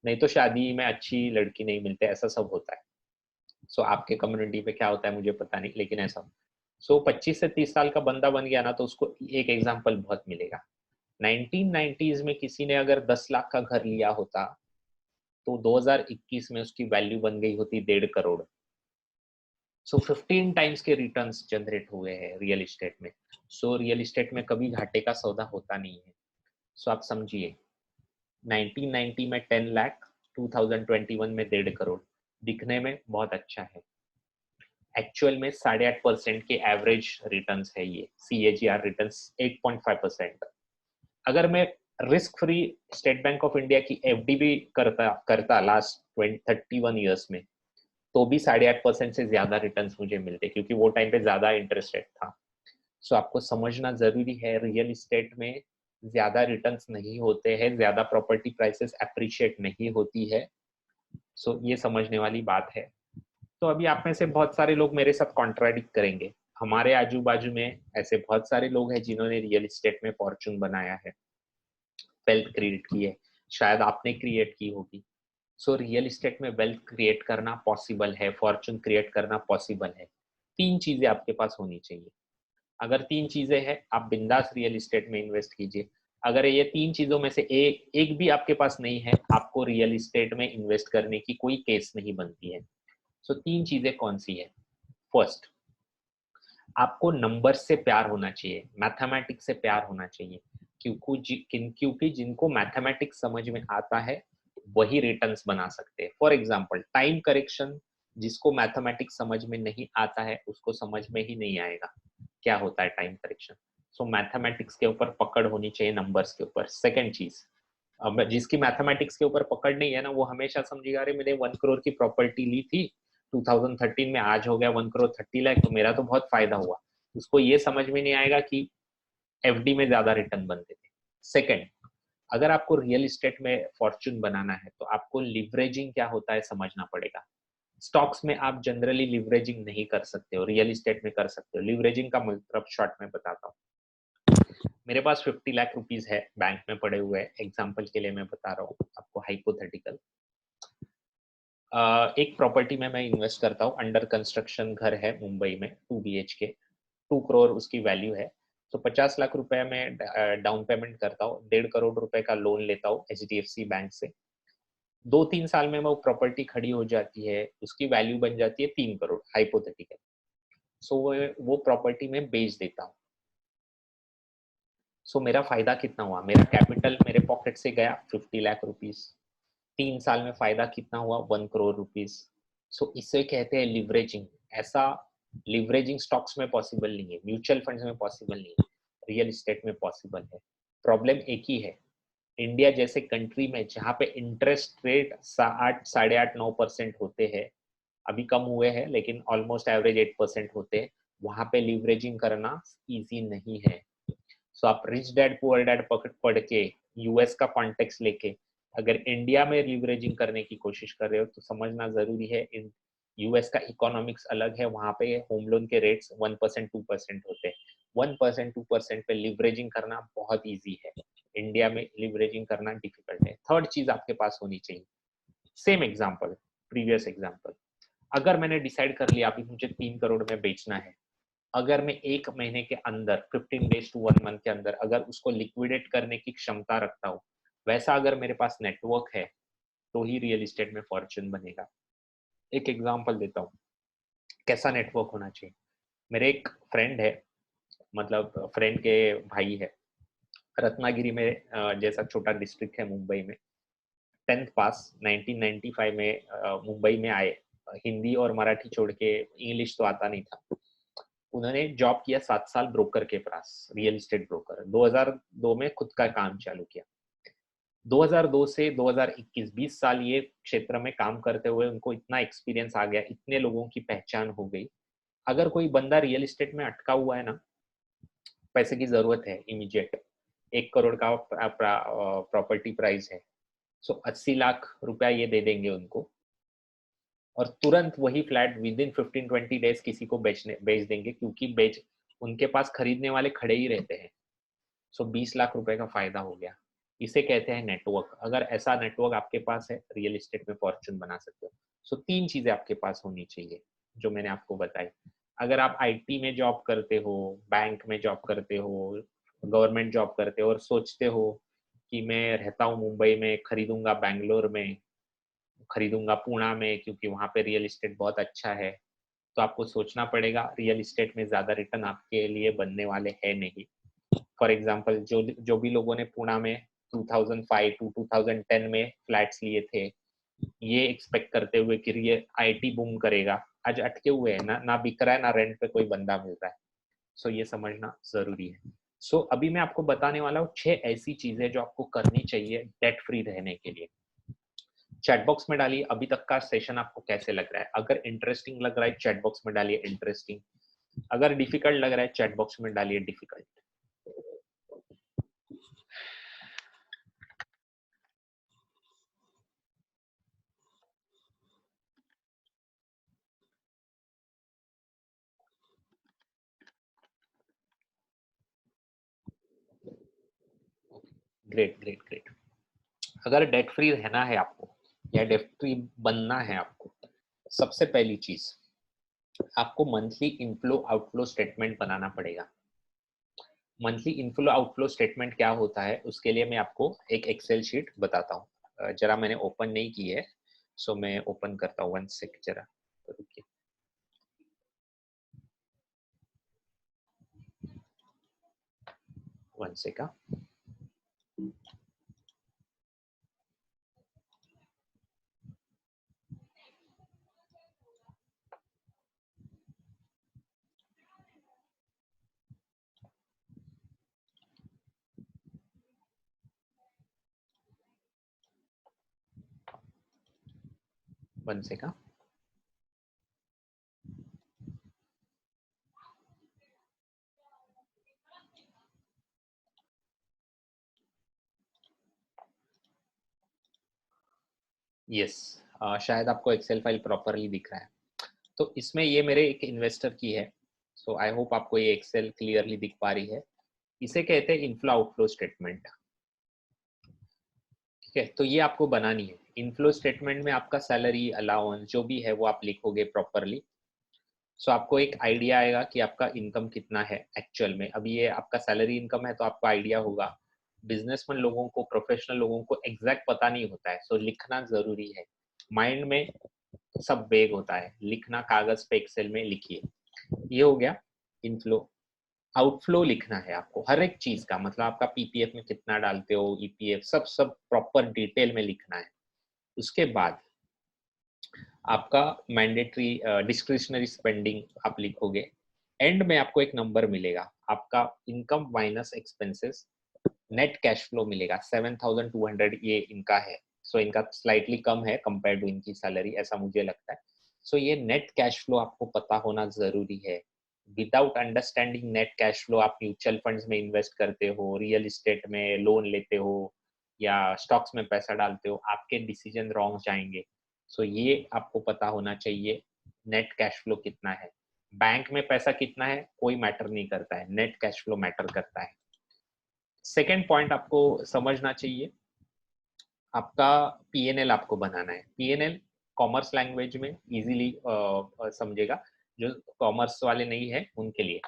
नहीं तो शादी में अच्छी लड़की नहीं मिलते, ऐसा सब होता है। सो आपके कम्युनिटी पे क्या होता है मुझे पता नहीं, लेकिन ऐसा। सो 25 से 30 साल का बंदा बन गया ना, तो उसको एक एग्जाम्पल बहुत मिलेगा। 1990s में किसी ने अगर 10 लाख का घर लिया होता, तो 2021 में उसकी वैल्यू बन गई होती 1.5 करोड़। सो 15 टाइम्स के रिटर्न्स जनरेट हुए हैं रियल इस्टेट में। सो रियल इस्टेट में कभी घाटे का सौदा होता नहीं है। सो आप समझिए, 1990 में 10 लाख, 2021 में 1.5 करोड़, दिखने में बहुत अच्छा है। एक्चुअल में 8.5% के एवरेज रिटर्न्स है ये, CAGR रिटर्न्स 8.5%। अगर मैं risk free state bank of India की एफडी भी करता लास्ट 31 ईयर्स में, तो भी 8.5% से ज्यादा रिटर्न्स मुझे मिलते, क्योंकि वो टाइम पे ज्यादा इंटरेस्ट रेट था। सो आपको समझना जरूरी है, रियल इस्टेट में ज्यादा रिटर्न्स नहीं होते हैं, ज्यादा प्रॉपर्टी प्राइसेस अप्रिशिएट नहीं होती है। सो ये समझने वाली बात है। तो अभी आप में से बहुत सारे लोग मेरे साथ कॉन्ट्राडिक्ट करेंगे। हमारे आजू बाजू में ऐसे बहुत सारे लोग हैं जिन्होंने रियल इस्टेट में फॉर्चून बनाया है, वेल्थ क्रिएट की है, शायद आपने क्रिएट की होगी। सो रियल इस्टेट में वेल्थ क्रिएट करना पॉसिबल है, फॉर्चून क्रिएट करना पॉसिबल है। 3 चीजें आपके पास होनी चाहिए। अगर 3 चीजें हैं, आप बिंदास रियल इस्टेट में इन्वेस्ट कीजिए। अगर ये 3 चीजों में से एक भी आपके पास नहीं है, आपको रियल इस्टेट में इन्वेस्ट करने की कोई केस नहीं बनती है। सो 3 चीजें कौन सी है? फर्स्ट, आपको नंबर से प्यार होना चाहिए, मैथमेटिक्स से प्यार होना चाहिए, क्योंकि जिनको मैथमेटिक्स समझ में आता है वही रिटर्न्स बना सकते हैं। फॉर एग्जांपल टाइम करेक्शन, जिसको मैथमेटिक्स समझ में नहीं आता है उसको समझ में ही नहीं आएगा क्या होता है टाइम करेक्शन। सो मैथमेटिक्स के ऊपर पकड़ होनी चाहिए, नंबर्स के ऊपर। सेकंड चीज, अब जिसकी मैथमेटिक्स के ऊपर पकड़ नहीं है ना, वो हमेशा समझेगा अरे मैंने 1 करोड़ की प्रॉपर्टी ली थी 2013 में, आज हो गया 1 करोड़ 30 लाख, तो मेरा तो बहुत फायदा हुआ। उसको ये समझ में नहीं आएगा कि एफडी में ज्यादा रिटर्न बनते थे। सेकंड, अगर आपको रियल एस्टेट में फॉर्च्यून बनाना है तो आपको लिवरेजिंग क्या होता है समझना पड़ेगा। स्टॉक्स में आप जनरली लिवरेजिंग नहीं कर सकते हो, रियल एस्टेट में कर सकते हो। लिवरेजिंग का मतलब शॉर्ट में बताता हूँ। मेरे पास 50 लाख रुपीस है बैंक में पड़े हुए, एग्जाम्पल के लिए मैं बता रहा हूँ आपको, हाइपोथेटिकल। एक प्रॉपर्टी में मैं इन्वेस्ट करता हूँ, अंडर कंस्ट्रक्शन घर है मुंबई में, 2 BHK, 2 करोड़ उसकी वैल्यू है। तो 50 लाख रुपए में डाउन पेमेंट करता हूँ, 1.5 करोड़ रुपए का लोन लेता हूँ HDFC बैंक से। 2-3 साल में वो प्रॉपर्टी खड़ी हो जाती है, उसकी वैल्यू बन जाती है 3 करोड़ हाइपोथेटिकल। सो वो प्रॉपर्टी में बेच देता हूँ। सो मेरा फायदा कितना हुआ, मेरा कैपिटल मेरे पॉकेट से गया 50 लाख रुपीस, 3 साल में फायदा कितना हुआ 1 करोड़ रुपीस। सो इसे कहते हैं लिवरेजिंग। ऐसा लिवरेजिंग स्टॉक्स में पॉसिबल नहीं है, म्यूचुअल फंड्स में पॉसिबल नहीं है, रियल एस्टेट में पॉसिबल है। प्रॉब्लम एक ही है, इंडिया जैसे कंट्री में जहाँ पे इंटरेस्ट रेट 8, 8.5, 9% होते हैं, अभी कम हुए हैं लेकिन ऑलमोस्ट एवरेज 8% होते हैं, वहां पे लिवरेजिंग करना इजी नहीं है। सो आप रिच डैड पुअर डैड पढ़ के यूएस का कॉन्टेक्स्ट लेके अगर इंडिया में लिवरेजिंग करने की कोशिश कर रहे हो तो समझना जरूरी है, इन यूएस का इकोनॉमिक्स अलग है, वहां पे होम लोन के रेट्स 1%, 2% होते हैं। 1%, 2% पे लिवरेजिंग करना बहुत इजी है, इंडिया में लिवरेजिंग करना डिफिकल्ट है। थर्ड चीज आपके पास होनी चाहिए, सेम एग्जाम्पल, प्रीवियस एग्जाम्पल। अगर मैंने डिसाइड कर लिया अभी मुझे 3 करोड़ में बेचना है, अगर मैं 1 महीने के अंदर 15 डेज टू 1 मंथ के अंदर अगर उसको लिक्विडेट करने की क्षमता रखता हूँ, वैसा अगर मेरे पास नेटवर्क है तो ही रियल एस्टेट में फॉर्च्यून बनेगा। एक एग्जांपल देता हूँ कैसा नेटवर्क होना चाहिए। मेरे एक फ्रेंड है, मतलब फ्रेंड के भाई है, रत्नागिरी में जैसा छोटा डिस्ट्रिक्ट है मुंबई में, 10th पास 1995 में मुंबई में आए, हिंदी और मराठी छोड़ के इंग्लिश तो आता नहीं था। उन्होंने जॉब किया 7 साल ब्रोकर के पास, रियल एस्टेट ब्रोकर। 2002 में खुद का काम चालू किया। 2002 से 2021 20 साल ये क्षेत्र में काम करते हुए उनको इतना एक्सपीरियंस आ गया, इतने लोगों की पहचान हो गई। अगर कोई बंदा रियल एस्टेट में अटका हुआ है ना, पैसे की जरूरत है इमीडिएट, 1 करोड़ का प्रॉपर्टी प्राइस है, सो 80 लाख रुपया ये दे देंगे उनको और तुरंत वही फ्लैट विद इन 15-20 डेज किसी को बेच देंगे, क्योंकि बेच उनके पास खरीदने वाले खड़े ही रहते हैं। सो 20 लाख रुपए का फायदा हो गया। इसे कहते हैं नेटवर्क। अगर ऐसा नेटवर्क आपके पास है, रियल एस्टेट में फॉर्च्यून बना सकते हो। सो 3 चीजें आपके पास होनी चाहिए जो मैंने आपको बताई। अगर आप आईटी में जॉब करते हो, बैंक में जॉब करते हो, गवर्नमेंट जॉब करते हो और सोचते हो कि मैं रहता हूँ मुंबई में, खरीदूंगा बैंगलोर में, खरीदूंगा पुणे में क्योंकि वहां पे रियल एस्टेट बहुत अच्छा है, तो आपको सोचना पड़ेगा, रियल एस्टेट में ज्यादा रिटर्न आपके लिए बनने वाले है नहीं। फॉर एग्जाम्पल जो जो भी लोगों ने पुणे में 2005 टू 2010 में फ्लैट्स लिए थे, ये एक्सपेक्ट करते हुए कि ये आईटी बूम करेगा, आज अटके हुए हैं, ना बिक रहा है ना रेंट पे कोई बंदा मिल रहा है। सो ये समझना जरूरी है। सो अभी मैं आपको बताने वाला हूँ 6 ऐसी चीजें जो आपको करनी चाहिए डेट फ्री रहने के लिए। चैट बॉक्स में डालिए अभी तक का सेशन आपको कैसे लग रहा है। अगर इंटरेस्टिंग लग रहा है चैट बॉक्स में डालिए इंटरेस्टिंग, अगर डिफिकल्ट लग रहा है चैट बॉक्स में डालिए डिफिकल्ट। Great great great. अगर डेट फ्री रहना है आपको या डेट फ्री बनना है आपको, सबसे पहली चीज आपको मंथली इनफ्लो आउटफ्लो स्टेटमेंट बनाना पड़ेगा। मंथली इनफ्लो आउटफ्लो स्टेटमेंट क्या होता है उसके लिए मैं आपको एक एक्सेल शीट बताता हूँ। जरा मैंने ओपन नहीं की है, सो मैं ओपन करता हूँ, 1 सेकंड जरा रुकिए। One second. One second. Yes, शायद आपको एक्सेल फाइल प्रॉपरली दिख रहा है। तो इसमें ये मेरे एक इन्वेस्टर की है, सो आई होप आपको ये एक्सेल क्लियरली दिख पा रही है। इसे कहते हैं इनफ्लो आउटफ्लो स्टेटमेंट। ठीक है, तो ये आपको बनानी है। इनफ्लो स्टेटमेंट में आपका सैलरी अलाउंस जो भी है वो आप लिखोगे प्रॉपरली। सो आपको एक आइडिया आएगा कि आपका इनकम कितना है एक्चुअल में। अभी ये आपका सैलरी इनकम है तो आपको आइडिया होगा। बिजनेसमैन लोगों को, प्रोफेशनल लोगों को एग्जैक्ट पता नहीं होता है, सो लिखना जरूरी है। माइंड में सब वेग होता है, लिखना कागज पे एक्सेल में लिखिए। ये हो गया इनफ्लो। आउटफ्लो लिखना है आपको हर एक चीज का, मतलब आपका पीपीएफ में कितना डालते हो, ईपीएफ, सब सब प्रॉपर डिटेल में लिखना है। उसके बाद आपका मैंडेटरी डिस्क्रिशनरी स्पेंडिंग आप लिखोगे। एंड में आपको एक नंबर मिलेगा, आपका income minus expenses, net cash flow मिलेगा 7,200। ये इनका है, सो इनका स्लाइटली कम है कंपेयर टू इनकी सैलरी, ऐसा मुझे लगता है। सो ये नेट कैश फ्लो आपको पता होना जरूरी है। Without understanding net cash flow आप म्यूचुअल फंड्स में इन्वेस्ट करते हो, रियल इस्टेट में लोन लेते हो या स्टॉक्स में पैसा डालते हो, आपके डिसीजन रॉन्ग जाएंगे। सो ये आपको पता होना चाहिए। नेट कैश फ्लो कितना है, बैंक में पैसा कितना है कोई मैटर नहीं करता है, नेट कैश फ्लो मैटर करता है। सेकेंड पॉइंट आपको समझना चाहिए, आपका पीएनएल आपको बनाना है। पीएनएल कॉमर्स लैंग्वेज में इजीली समझेगा, जो कॉमर्स वाले नहीं है उनके लिए।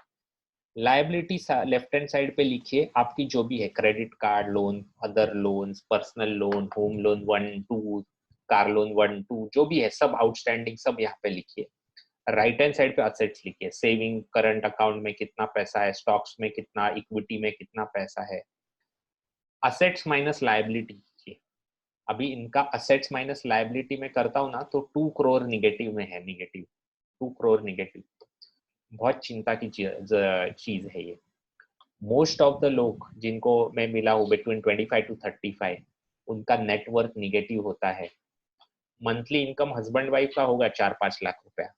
लायबिलिटी लेफ्ट हैंड साइड पे लिखिए आपकी जो भी है, credit card loan, other loans, personal loan, home loan 1 2, car loan 1 2, जो भी है सब आउटस्टैंडिंग सब यहाँ पे लिखिए। राइट हैंड साइड पे असेट्स लिखिए, सेविंग करंट अकाउंट में कितना पैसा है, स्टॉक्स में कितना, इक्विटी में कितना पैसा है। असेट्स माइनस लायबिलिटी कीजिए। अभी इनका असेट्स माइनस लायबिलिटी में करता हूँ ना तो 2 करोड़ निगेटिव में है, निगेटिव 2 करोड़ निगेटिव। बहुत चिंता की चीज है ये। मोस्ट ऑफ द लोग जिनको मैं मिला हूँ बिटवीन 25 to 35, उनका नेटवर्क निगेटिव होता है। मंथली इनकम हस्बैंड वाइफ का होगा 4-5 लाख रुपया,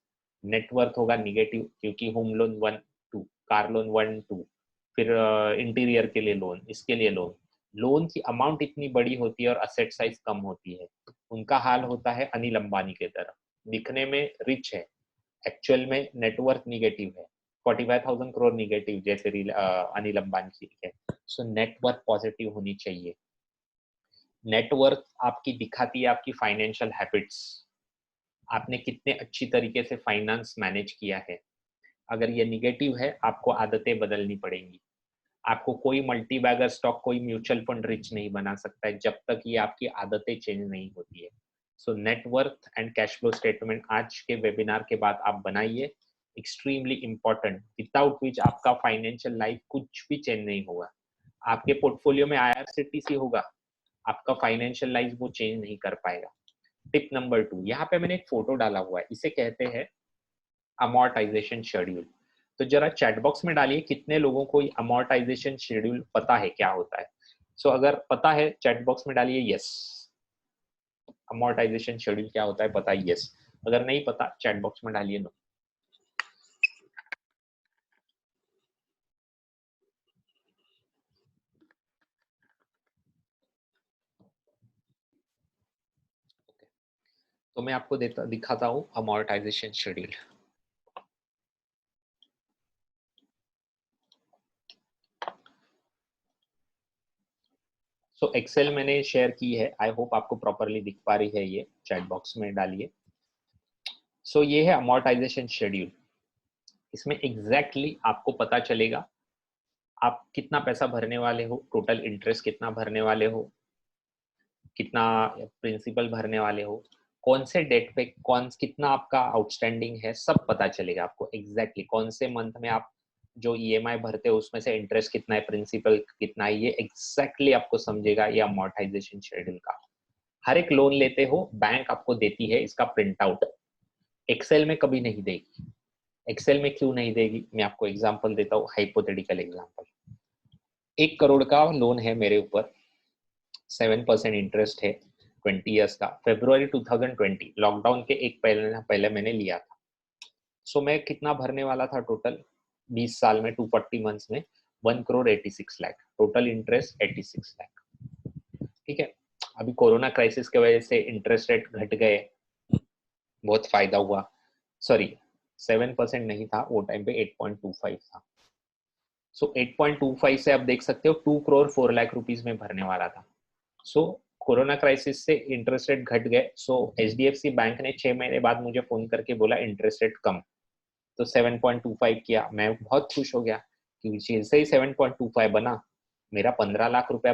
नेटवर्क होगा निगेटिव, क्योंकि होम लोन 1 2, कार लोन 1 2, फिर इंटीरियर के लिए लोन, इसके लिए लोन। लोन की अमाउंट इतनी बड़ी होती है और असेट साइज कम होती है। उनका हाल होता है अनिल अंबानी की तरह, दिखने में रिच है, एक्चुअल में नेटवर्क निगेटिव है, 45,000 करोड़ निगेटिव, जैसे अनिल अंबानी की है। सो नेटवर्क पॉजिटिव होनी चाहिए। नेटवर्क आपकी दिखाती है आपकी फाइनेंशियल हैबिट्स, आपने कितने अच्छी तरीके से फाइनेंस मैनेज किया है। अगर ये निगेटिव है आपको आदतें बदलनी पड़ेंगी। आपको कोई मल्टी बैगर स्टॉक, कोई म्यूचुअल फंड रिच नहीं बना सकता है जब तक ये आपकी आदतें चेंज नहीं होती है। So net worth and cash flow statement आज के वेबिनार के बाद आप बनाइए, एक्सट्रीमली इंपॉर्टेंट, विदाउट विच आपका फाइनेंशियल लाइफ कुछ भी चेंज नहीं होगा। आपके पोर्टफोलियो में आईआरसीटीसी होगा, आपका फाइनेंशियल लाइफ वो चेंज नहीं कर पाएगा। टिप नंबर 2, यहाँ पे मैंने एक फोटो डाला हुआ है, इसे कहते हैं अमोर्टाइजेशन शेड्यूल। तो जरा चैट बॉक्स में डालिए कितने लोगों को अमोर्टाइजेशन शेड्यूल पता है क्या होता है। सो अगर पता है चैट बॉक्स में डालिए यस, अमोर्टाइजेशन शेड्यूल क्या होता है पता है यस, अगर नहीं पता चैट बॉक्स में डालिए नो। तो मैं आपको दिखाता हूँ अमोर्टाइजेशन शेड्यूल। सो एक्सेल मैंने शेयर की है, आई होप आपको प्रॉपरली दिख पा रही है, ये चैट बॉक्स में डालिए। सो ये है अमोर्टाइजेशन शेड्यूल। इसमें एग्जैक्टली आपको पता चलेगा आप कितना पैसा भरने वाले हो, टोटल इंटरेस्ट कितना भरने वाले हो, कितना प्रिंसिपल भरने वाले हो, कौन से डेट पे कौन कितना आपका आउटस्टैंडिंग है, सब पता चलेगा आपको एग्जैक्टली। कौन से मंथ में आप जो ईएमआई भरते हो उसमें से इंटरेस्ट कितना है, प्रिंसिपल कितना है, ये एग्जैक्टली आपको समझेगा ये अमोर्टाइजेशन शेड्यूल का। हर एक लोन लेते हो बैंक आपको देती है इसका प्रिंट आउट, एक्सेल में कभी नहीं देगी। एक्सेल में क्यों नहीं देगी, मैं आपको एग्जांपल देता हूँ, हाइपोथेटिकल एग्जांपल। 1 करोड़ का लोन है मेरे ऊपर, 7% इंटरेस्ट है, 20 ईयर्स का, February 2020 लॉकडाउन के एक पहले मैंने लिया था। सो मैं कितना भरने वाला था टोटल 20 साल में, 240 मंथ्स में, 1 करोड़ 86 लाख, टोटल इंटरेस्ट 86 लाख। ठीक है, अभी कोरोना क्राइसिस की वजह से इंटरेस्ट रेट घट गए, बहुत फायदा हुआ। सॉरी 7% नहीं था वो टाइम पे, 8.25 था। सो 8.25 से आप देख सकते हो 2 करोड़ 4 लाख रुपीस में भरने वाला था। सो कोरोना क्राइसिस से इंटरेस्ट रेट घट गए। सो एचडीएफसी बैंक ने 6 महीने बाद मुझे फोन करके बोला इंटरेस्ट रेट कम, तो 7.25 किया। मैं बहुत खुश हो गया क्योंकि जैसे ही 7.25 बना, मेरा 15 लाख रुपया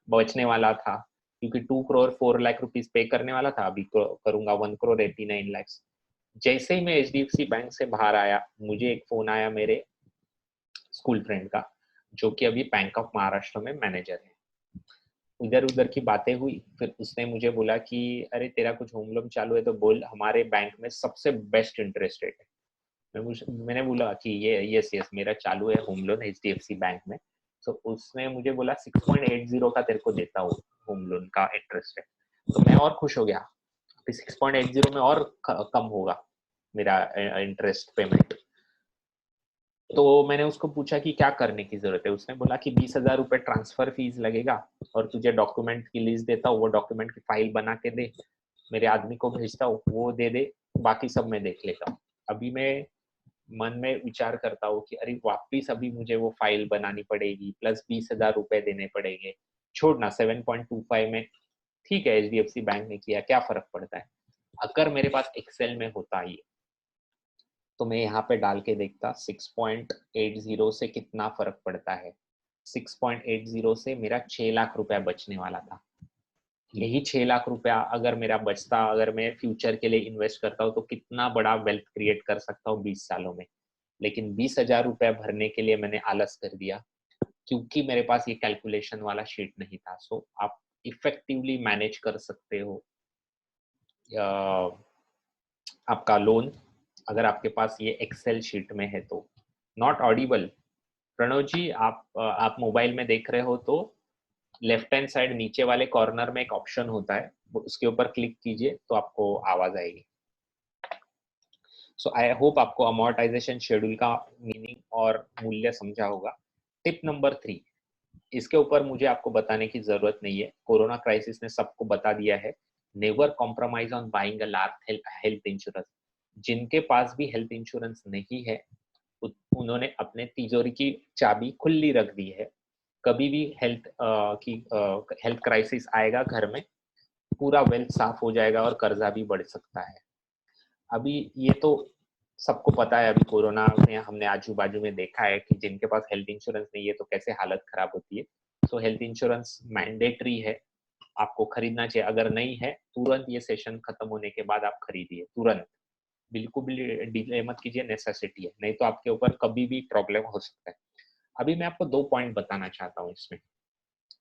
बचने वाला था, क्योंकि 2 करोड़ 4 लाख रुपीस पे करने वाला था, अभी करूंगा 1 करोड़ 89 लाख। जैसे ही मैं एचडीएफसी बैंक से बाहर आया, मुझे एक फोन आया मेरे स्कूल फ्रेंड का, जो कि अभी बैंक ऑफ महाराष्ट्र में मैनेजर है। इधर उधर की बातें हुई, फिर उसने मुझे बोला कि अरे तेरा कुछ होम लोन चालू है तो बोल, हमारे बैंक में सबसे बेस्ट इंटरेस्ट रेट है। मैंने बोला कि ये यस यस मेरा चालू है होम लोन एचडीएफसी बैंक में। तो उसने मुझे बोला 6.80 का तेरे को देता हूँ होम लोन का इंटरेस्ट रेट। तो मैं और खुश हो गया, अभी 6.80 में और कम होगा मेरा इंटरेस्ट पेमेंट। तो मैंने उसको पूछा कि क्या करने की जरूरत है। उसने बोला कि 20,000 रुपये ट्रांसफर फीस लगेगा और तुझे डॉक्यूमेंट की लिस्ट देता हूँ, वो डॉक्यूमेंट की फाइल बना के दे, मेरे आदमी को भेजता हूँ, वो दे दे, बाकी सब मैं देख लेता हूँ। अभी मैं मन में विचार करता हूँ कि अरे वापिस अभी मुझे वो फाइल बनानी पड़ेगी, प्लस 20,000 रुपये देने पड़ेंगे। छोड़ना 7.25 में, ठीक है एचडीएफसी बैंक ने किया, क्या फर्क पड़ता है। अगर मेरे पास एक्सेल में होता ये, तो मैं यहाँ पे डाल के देखता 6.80 से कितना फर्क पड़ता है। 6.80 से मेरा 6 लाख रुपया बचने वाला था। यही 6 लाख रुपया अगर मेरा बचता, अगर मैं फ्यूचर के लिए इन्वेस्ट करता हूँ, तो कितना बड़ा वेल्थ क्रिएट कर सकता हूँ 20 सालों में। लेकिन 20,000 रुपया भरने के लिए मैंने आलस कर दिया, क्योंकि मेरे पास ये कैलकुलेशन वाला शीट नहीं था। सो आप इफेक्टिवली मैनेज कर सकते हो आपका लोन, अगर आपके पास ये एक्सेल शीट में है तो। नॉट ऑडिबल प्रणव जी, आप मोबाइल में देख रहे हो तो लेफ्ट हैंड साइड नीचे वाले कॉर्नर में एक ऑप्शन होता है, उसके ऊपर क्लिक कीजिए तो आपको आवाज आएगी। सो आई होप आपको अमोर्टाइजेशन शेड्यूल का मीनिंग और मूल्य समझा होगा। टिप नंबर 3, इसके ऊपर मुझे आपको बताने की जरूरत नहीं है, कोरोना क्राइसिस ने सबको बता दिया है। Never compromise on buying a large health insurance. जिनके पास भी हेल्थ इंश्योरेंस नहीं है, उन्होंने अपने तिजोरी की चाबी खुली रख दी है। कभी भी हेल्थ क्राइसिस आएगा घर में, पूरा वेल्थ साफ हो जाएगा और कर्जा भी बढ़ सकता है। अभी ये तो सबको पता है, अभी कोरोना में हमने आजू बाजू में देखा है कि जिनके पास हेल्थ इंश्योरेंस नहीं है तो कैसे हालत खराब होती है। तो हेल्थ इंश्योरेंस मैंडेटरी है, आपको खरीदना चाहिए। अगर नहीं है, तुरंत ये सेशन खत्म होने के बाद आप खरीदिए, तुरंत, बिल्कुल भी डिले मत कीजिए, नेसेसिटी है, नहीं तो आपके ऊपर कभी भी प्रॉब्लम हो सकता है। अभी मैं आपको 2 पॉइंट बताना चाहता हूँ इसमें।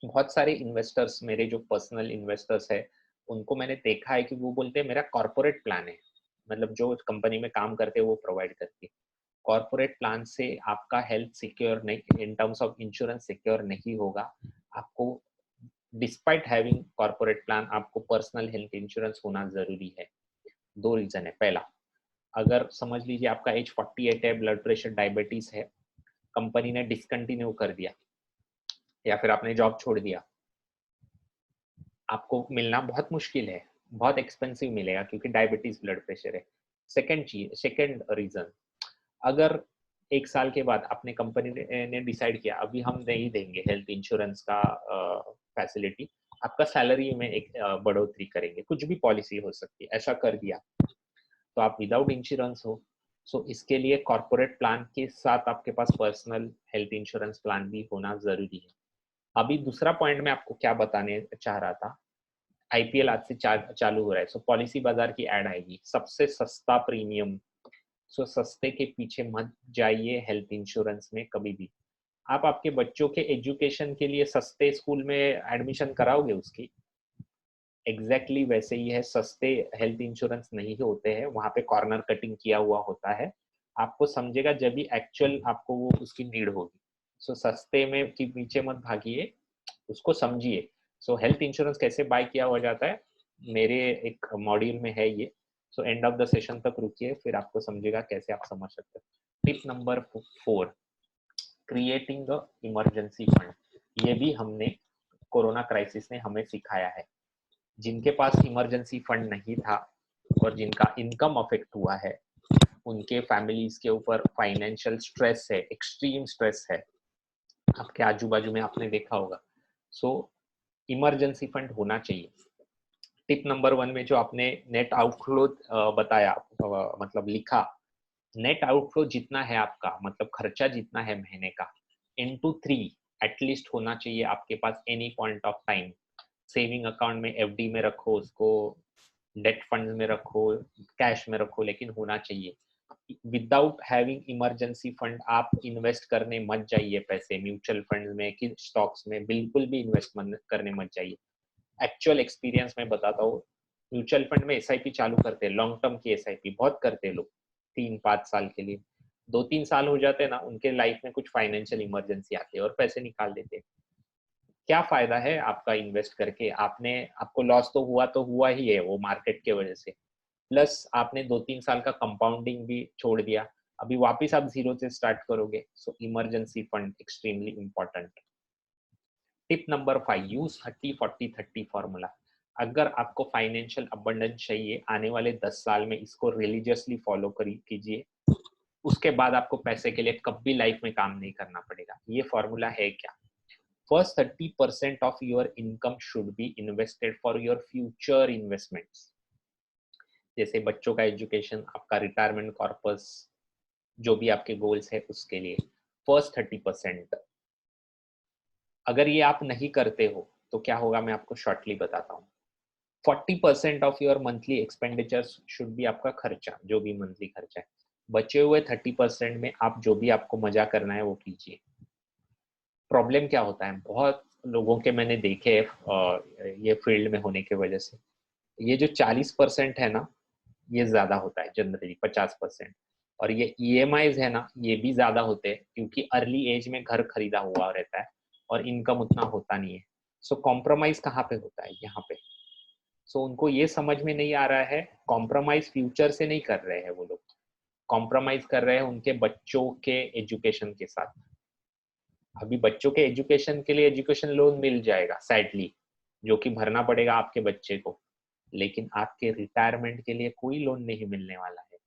बहुत सारे इन्वेस्टर्स, मेरे जो पर्सनल इन्वेस्टर्स है, उनको मैंने देखा है कि वो बोलते हैं मेरा कॉर्पोरेट प्लान है, मतलब जो कंपनी में काम करते हैं वो प्रोवाइड करती है। कॉर्पोरेट प्लान से आपका हेल्थ सिक्योर नहीं, इन टर्म्स ऑफ इंश्योरेंस सिक्योर नहीं होगा। आपको डिस्पाइट हैविंग कॉर्पोरेट प्लान, आपको पर्सनल हेल्थ इंश्योरेंस होना जरूरी है। 2 रीजन है। पहला, अगर समझ लीजिए आपका एज 48 है, ब्लड प्रेशर डायबिटीज है, कंपनी ने डिसकंटिन्यू कर दिया या फिर आपने जॉब छोड़ दिया, आपको मिलना बहुत मुश्किल है, बहुत एक्सपेंसिव मिलेगा क्योंकि डायबिटीज ब्लड प्रेशर है। सेकेंड रीजन, अगर 1 साल के बाद अपने कंपनी ने डिसाइड किया अभी हम नहीं देंगे हेल्थ इंश्योरेंस का फैसिलिटी, आपका सैलरी में एक बढ़ोतरी करेंगे, कुछ भी पॉलिसी हो सकती है, ऐसा कर दिया तो आप विदाउट इंश्योरेंस हो। सो इसके लिए कॉर्पोरेट प्लान के साथ आपके पास पर्सनल हेल्थ इंश्योरेंस प्लान भी होना जरूरी है। अभी दूसरा पॉइंट मैं आपको क्या बताने चाह रहा था, आईपीएल आज से चालू हो रहा है। सो पॉलिसी बाजार की एड आएगी, सबसे सस्ता प्रीमियम। सो सस्ते के पीछे मत जाइए हेल्थ इंश्योरेंस में कभी भी। आप आपके बच्चों के एजुकेशन के लिए सस्ते स्कूल में एडमिशन कराओगे उसकी, एग्जैक्टली वैसे ही है। सस्ते हेल्थ इंश्योरेंस नहीं होते हैं, वहां पे कॉर्नर कटिंग किया हुआ होता है। आपको समझेगा जब भी एक्चुअल आपको वो उसकी नीड होगी। सो सस्ते में कि पीछे मत भागिए, उसको समझिए। सो हेल्थ इंश्योरेंस कैसे बाय किया हो जाता है, मेरे एक मॉड्यूल में है ये। So end of the session तक रुकिए, फिर आपको समझेगा कैसे आप समझ सकते हो। Tip number 4, creating the emergency fund. ये भी हमने कोरोना क्राइसिस ने हमें सिखाया है। जिनके पास इमरजेंसी फंड नहीं था और जिनका इनकम अफेक्ट हुआ है, उनके फैमिलीज के ऊपर फाइनेंशियल स्ट्रेस है, एक्सट्रीम स्ट्रेस है। आपके आजू बाजू में आपने देखा होगा। सो इमरजेंसी फंड होना चाहिए। टिप नंबर 1 में जो आपने नेट आउटफ्लो बताया, मतलब लिखा, नेट आउटफ्लो जितना है आपका, मतलब खर्चा जितना है महीने का, इनटू 3 एटलीस्ट होना चाहिए आपके पास any point of time. Saving account में, एफडी में रखो उसको, डेट फंड में रखो, कैश में रखो, लेकिन होना चाहिए। विदाउट हैविंग इमरजेंसी फंड आप इन्वेस्ट करने मत जाइए पैसे म्यूचुअल फंड में कि स्टॉक्स में, बिल्कुल भी इन्वेस्ट करने मत जाइए। एक्चुअल एक्सपीरियंस में बताता हूँ, म्यूचुअल फंड में एसआईपी चालू करते हैं, लॉन्ग टर्म की एसआईपी बहुत करते हैं लोग, 3-5 साल के लिए। 2-3 साल हो जाते हैं ना, उनके लाइफ में कुछ फाइनेंशियल इमरजेंसी आती है और पैसे निकाल देते हैं। क्या फायदा है आपका इन्वेस्ट करके? आपको लॉस तो हुआ ही है वो मार्केट के वजह से, प्लस आपने 2-3 साल का कंपाउंडिंग भी छोड़ दिया। अभी वापस आप जीरो से स्टार्ट करोगे। So emergency fund extremely important. Tip number 5, use 30-40-30 formula. अगर आपको फाइनेंशियल अबंडेंस चाहिए आने वाले 10 साल में, इसको रिलीजियसली फॉलो कीजिए। उसके बाद आपको पैसे के लिए कभी लाइफ में काम नहीं करना पड़ेगा। ये फॉर्मूला है क्या? First 30% of your income should be invested for your future investments, जैसे बच्चों का एजुकेशन, आपका रिटायरमेंट कॉर्पस, जो भी आपके गोल्स है उसके लिए फर्स्ट 30%। अगर ये आप नहीं करते हो तो क्या होगा, मैं आपको शॉर्टली बताता हूँ। 40% of your monthly expenditures should be आपका खर्चा, जो भी मंथली खर्चा है। बचे हुए 30% में आप जो भी आपको मजा करना है वो कीजिए। प्रॉब्लम क्या होता है, बहुत लोगों के मैंने देखे ये फील्ड में होने की वजह से, ये जो 40% है ना, ये ज्यादा होता है जनरली 50%। और ये ईएमआईज है ना, ये भी ज्यादा होते हैं क्योंकि अर्ली एज में घर खरीदा हुआ रहता है और इनकम उतना होता नहीं है। सो कॉम्प्रोमाइज कहाँ पे होता है, यहाँ पे। सो उनको ये समझ में नहीं आ रहा है, कॉम्प्रोमाइज फ्यूचर से नहीं कर रहे हैं वो लोग, कॉम्प्रोमाइज कर रहे हैं उनके बच्चों के एजुकेशन के साथ। अभी बच्चों के एजुकेशन के लिए एजुकेशन लोन मिल जाएगा सैडली, जो कि भरना पड़ेगा आपके बच्चे को, लेकिन आपके रिटायरमेंट के लिए कोई लोन नहीं मिलने वाला है।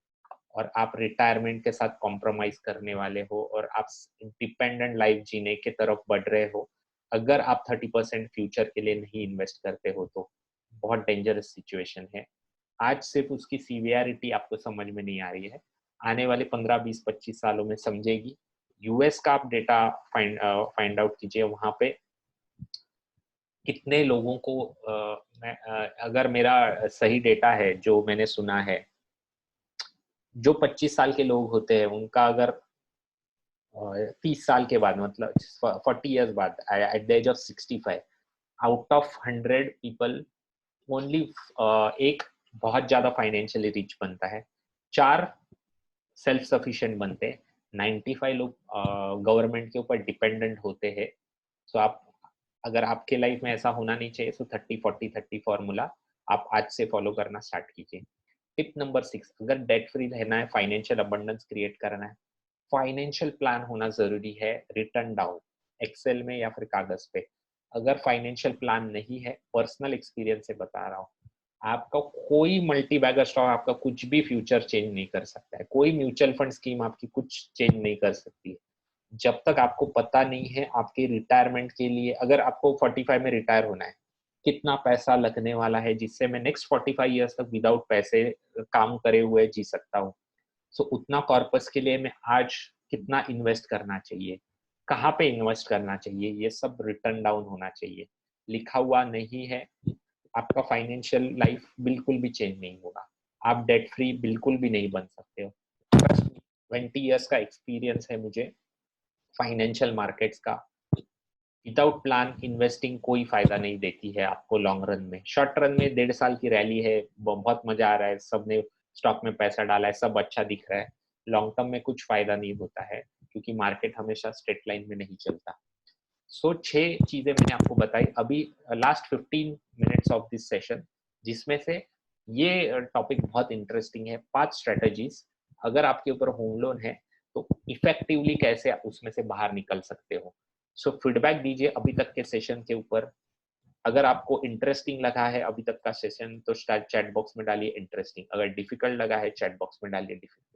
और आप रिटायरमेंट के साथ कॉम्प्रोमाइज करने वाले हो और आप इंडिपेंडेंट लाइफ जीने के तरफ बढ़ रहे हो। अगर आप 30% फ्यूचर के लिए नहीं इन्वेस्ट करते हो तो बहुत डेंजरस सिचुएशन है। आज सिर्फ उसकी सीवियरिटी आपको समझ में नहीं आ रही है, आने वाले 15-20-25 सालों में समझेगी। यूएस का आप डेटा फाइंड आउट कीजिए, वहां पे कितने लोगों को अगर मेरा सही डेटा है जो मैंने सुना है, जो 25 साल के लोग होते हैं उनका अगर 30 साल के बाद, मतलब 40 इयर्स बाद, at the age of 65, out of 100 people only एक बहुत ज्यादा फाइनेंशियली रिच बनता है, 4 सेल्फ सफिशिएंट बनते हैं, 95 लोग गवर्नमेंट के ऊपर डिपेंडेंट होते हैं। सो आप, अगर आपके लाइफ में ऐसा होना नहीं चाहिए, सो 30-40-30 फॉर्मूला आप आज से फॉलो करना स्टार्ट कीजिए। टिप नंबर 6, अगर डेट फ्री रहना है, फाइनेंशियल अबंडेंस क्रिएट करना है, फाइनेंशियल प्लान होना जरूरी है, रिटर्न डाउन, एक्सेल में या फिर कागज पे। अगर फाइनेंशियल प्लान नहीं है, पर्सनल एक्सपीरियंस से बता रहा हूँ, आपका कोई मल्टी बैगर स्टॉक आपका कुछ भी फ्यूचर चेंज नहीं कर सकता है, कोई म्यूचुअल फंड स्कीम आपकी कुछ चेंज नहीं कर सकती है। जब तक आपको पता नहीं है आपके रिटायरमेंट के लिए, अगर आपको 45 में रिटायर होना है, कितना पैसा लगने वाला है जिससे मैं नेक्स्ट 45 ईयर्स तक विदाउट पैसे काम करे हुए जी सकता हूँ। सो उतना कॉर्पस के लिए मैं आज कितना इन्वेस्ट करना चाहिए, कहाँ पे इन्वेस्ट करना चाहिए, ये सब रिटर्न डाउन होना चाहिए। लिखा हुआ नहीं है, आपका फाइनेंशियल लाइफ बिल्कुल भी चेंज नहीं होगा, आप डेट फ्री बिल्कुल भी नहीं बन सकते हो। 20 ईयर्स का एक्सपीरियंस है मुझे फाइनेंशियल मार्केट्स का। विदाउट प्लान इन्वेस्टिंग कोई फायदा नहीं देती है आपको लॉन्ग रन में। शॉर्ट रन में 1.5 साल की रैली है, बहुत मजा आ रहा है, सबने स्टॉक में पैसा डाला है, सब अच्छा दिख रहा है, लॉन्ग टर्म में कुछ फायदा नहीं होता है क्योंकि मार्केट हमेशा स्ट्रेट लाइन में नहीं चलता। सो 6 चीजें मैंने आपको बताई अभी last 15 minutes of this session, जिसमें से ये टॉपिक बहुत इंटरेस्टिंग है। 5 स्ट्रेटजीज, अगर आपके ऊपर होम लोन है तो इफेक्टिवली कैसे आप उसमें से बाहर निकल सकते हो। सो फीडबैक दीजिए अभी तक के सेशन के ऊपर, अगर आपको इंटरेस्टिंग लगा है अभी तक का सेशन तो चैट बॉक्स में डालिए इंटरेस्टिंग, अगर डिफिकल्ट लगा है चैट बॉक्स में डालिए डिफिकल्ट।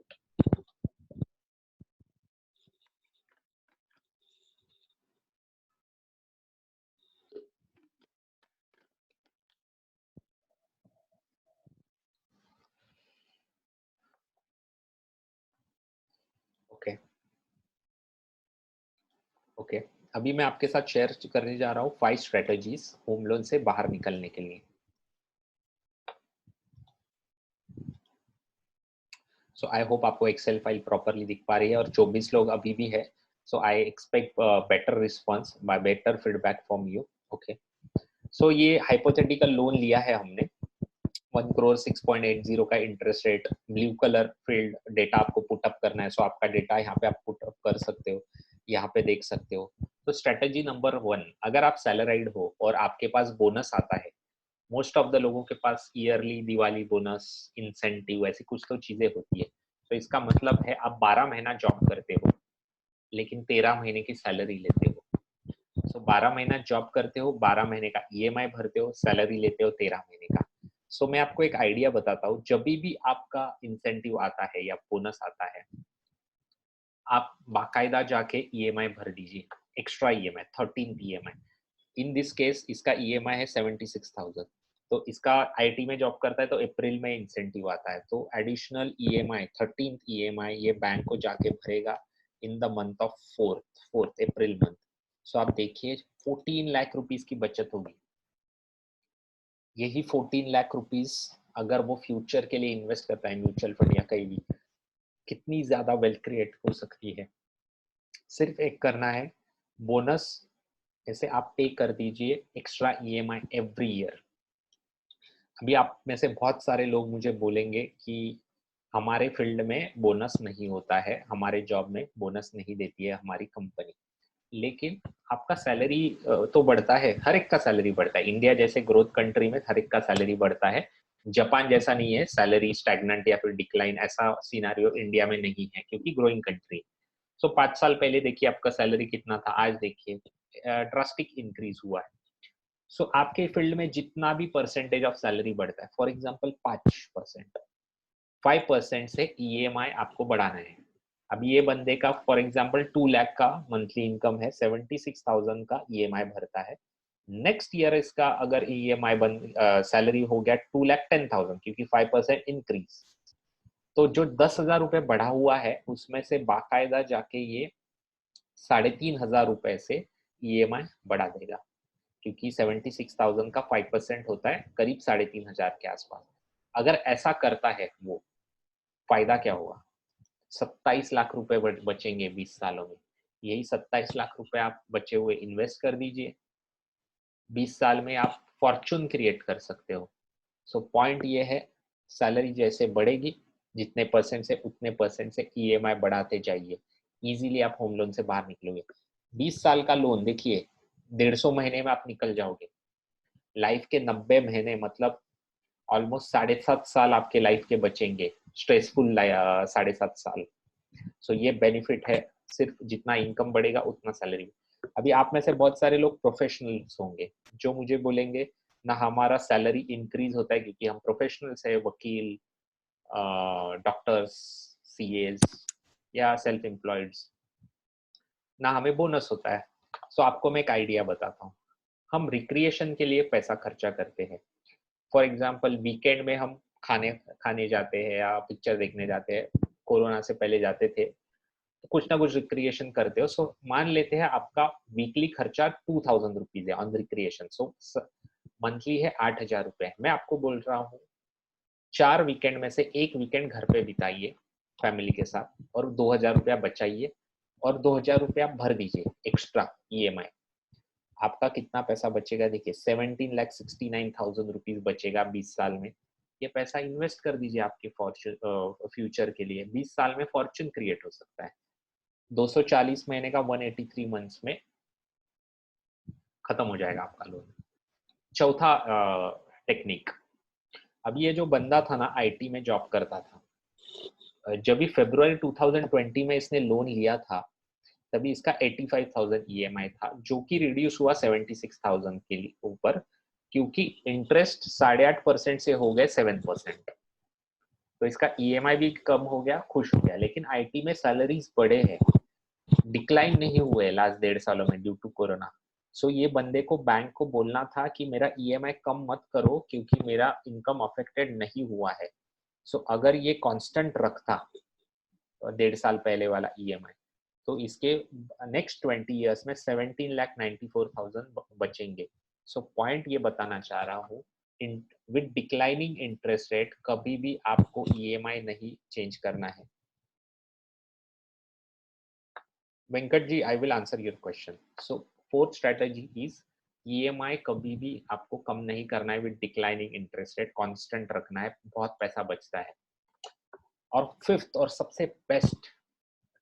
ओके ओके, अभी मैं आपके साथ शेयर करने जा रहा हूँ 5 स्ट्रेटजीज होम लोन से बाहर निकलने के लिए। सो आई होप आपको एक्सेल फाइल प्रॉपरली दिख पा रही है और 24 लोग अभी भी है। So I expect better response by better feedback from you. Okay, so ये हाइपोथेटिकल लोन लिया है हमने 1 करोड़ 6.80 का interest rate, blue colour field data आपको पुटअप करना है। सो आपका डेटा यहाँ पे आप पुटअप कर सकते हो, यहाँ पे देख सकते हो। तो स्ट्रेटेजी नंबर 1, अगर आप सैलराइड हो और आपके पास बोनस आता है, मोस्ट ऑफ द लोगों के पास ईयरली दिवाली बोनस, इंसेंटिव, ऐसी कुछ तो चीजें होती है। तो इसका मतलब है आप 12 महीना जॉब करते हो लेकिन 13 महीने की सैलरी लेते हो। सो 12 महीना जॉब करते हो, 12 महीने का ईएमआई भरते हो, सैलरी लेते हो 13 महीने का। सो मैं आपको एक आइडिया बताता हूँ, जब भी आपका इंसेंटिव आता है या बोनस आता है, आप बाकायदा जाके ईएमआई भर दीजिए, extra EMI, 13th EMI. In this case इसका ईएमआई है 76,000। तो इसका आईटी में जॉब करता है तो अप्रैल में इंसेंटिव आता है, तो एडिशनल ईएमआई 13th ईएमआई ये बैंक को जाके भरेगा in the month of fourth April month. So आप देखिए 14 लाख रुपीस की बचत होगी। यही 14 लाख रुपीस अगर वो फ्यूचर के लिए इन्वेस्ट करता है म्यूचुअल फंड या कहीं भी, कितनी ज्यादा वेल्थ क्रिएट हो सकती है। सिर्फ एक करना है, बोनस जैसे आप पे कर दीजिए एक्स्ट्रा ईएमआई एवरी ईयर। अभी आप में से बहुत सारे लोग मुझे बोलेंगे कि हमारे फील्ड में बोनस नहीं होता है, हमारे जॉब में बोनस नहीं देती है हमारी कंपनी। लेकिन आपका सैलरी तो बढ़ता है, हर एक का सैलरी बढ़ता है। इंडिया जैसे ग्रोथ कंट्री में हर एक का सैलरी बढ़ता है। जापान जैसा नहीं है सैलरी स्टैग्नेंट या फिर डिक्लाइन, ऐसा सिनारियो इंडिया में नहीं है क्योंकि ग्रोइंग कंट्री। सो 5 साल पहले देखिए आपका सैलरी कितना था, आज देखिए ड्रास्टिक इंक्रीज हुआ है। सो आपके फील्ड में जितना भी परसेंटेज ऑफ सैलरी बढ़ता है, फॉर एग्जाम्पल 5%, 5% से ईएमआई आपको बढ़ाना है। अब ये बंदे का फॉर एग्जांपल 2 लाख का मंथली इनकम है, 76,000 का ईएमआई भरता है। नेक्स्ट ईयर इसका अगर ईएमआई सैलरी हो गया 2,10,000 क्योंकि 5% इंक्रीज, तो जो 10,000 रुपए बढ़ा हुआ है उसमें से बाकायदा जाके ये 3,500 रुपए से ईएमआई बढ़ा देगा क्योंकि 76,000 का 5% होता है करीब 3,500 के आसपास। अगर ऐसा करता है वो, फायदा क्या हुआ, 27 लाख रुपए बचेंगे 20 सालों में। यही 27 लाख रुपए आप बचे हुए इन्वेस्ट कर दीजिए, 20 साल में आप फॉर्चून क्रिएट कर सकते हो। सो पॉइंट ये है, सैलरी जैसे बढ़ेगी जितने परसेंट से उतने परसेंट से ईएमआई बढ़ाते जाइए, इजीली आप होम लोन से बाहर निकलोगे। 20 साल का लोन देखिए 150 महीने में आप निकल जाओगे। लाइफ के 90 महीने मतलब ऑलमोस्ट 7.5 साल आपके लाइफ के बचेंगे, स्ट्रेसफुल 7.5 साल। सो ये बेनिफिट है, सिर्फ जितना इनकम बढ़ेगा उतना सैलरी। अभी आप में से बहुत सारे लोग प्रोफेशनल्स होंगे जो मुझे बोलेंगे ना हमारा सैलरी इंक्रीज होता है क्योंकि हम प्रोफेशनल्स है, वकील, डॉक्टर्स, सीएस या सेल्फ एम्प्लॉयड्स, ना हमें बोनस होता है। सो आपको मैं एक आइडिया बताता हूँ, हम रिक्रिएशन के लिए पैसा खर्चा करते हैं। फॉर एग्जाम्पल वीकेंड में हम खाने खाने जाते हैं या पिक्चर देखने जाते हैं, कोरोना से पहले जाते थे, तो कुछ ना कुछ रिक्रिएशन करते हो। सो मान लेते हैं आपका वीकली खर्चा 2,000 रुपीज है ऑन रिक्रिएशन। सो मंथली है 8,000 रुपए। मैं आपको बोल रहा हूँ 4 वीकेंड में से एक वीकेंड घर पे बिताइए फैमिली के साथ और 2,000 रुपया बचाइए और 2,000 रुपया भर दीजिए एक्स्ट्रा ईएमआई। आपका कितना पैसा बचेगा देखिए, 17,69,000 रुपीज बचेगा 20 साल में। ये पैसा इन्वेस्ट कर दीजिए आपके फ्यूचर के लिए, 20 साल में फॉर्चून क्रिएट हो सकता है। 240 महीने का 183 मंथ्स में खत्म हो जाएगा आपका लोन। चौथा टेक्निक, अब ये जो बंदा था ना आईटी में जॉब करता था, जब भी फरवरी 2020 में इसने लोन लिया था तभी इसका 85,000 ईएमआई था जो कि रिड्यूस हुआ 76,000 के ऊपर क्योंकि इंटरेस्ट 8.5% से हो गए 7%, तो इसका ईएमआई भी कम हो गया, खुश हो गया। लेकिन आईटी में सैलरीज बढ़े हैं, डिक्लाइन नहीं हुए लास्ट 1.5 सालों में ड्यू टू कोरोना। सो ये बंदे को बैंक को बोलना था कि मेरा ईएमआई कम मत करो क्योंकि मेरा इनकम अफेक्टेड नहीं हुआ है। सो अगर ये कांस्टेंट रखता 1.5 साल पहले वाला ईएमआई, तो इसके नेक्स्ट 20 ईयर्स में 17,94,000 बचेंगे। सो पॉइंट ये बताना चाह रहा हूँ, विद डिक्लाइनिंग इंटरेस्ट रेट कभी भी आपको ईएमआई नहीं चेंज करना है। Venkat ji, I will answer your question. So fourth strategy is EMI कभी भी आपको कम नहीं करना है with declining interest rate, constant रखना है, बहुत पैसा बचता है। और फिफ्थ और सबसे बेस्ट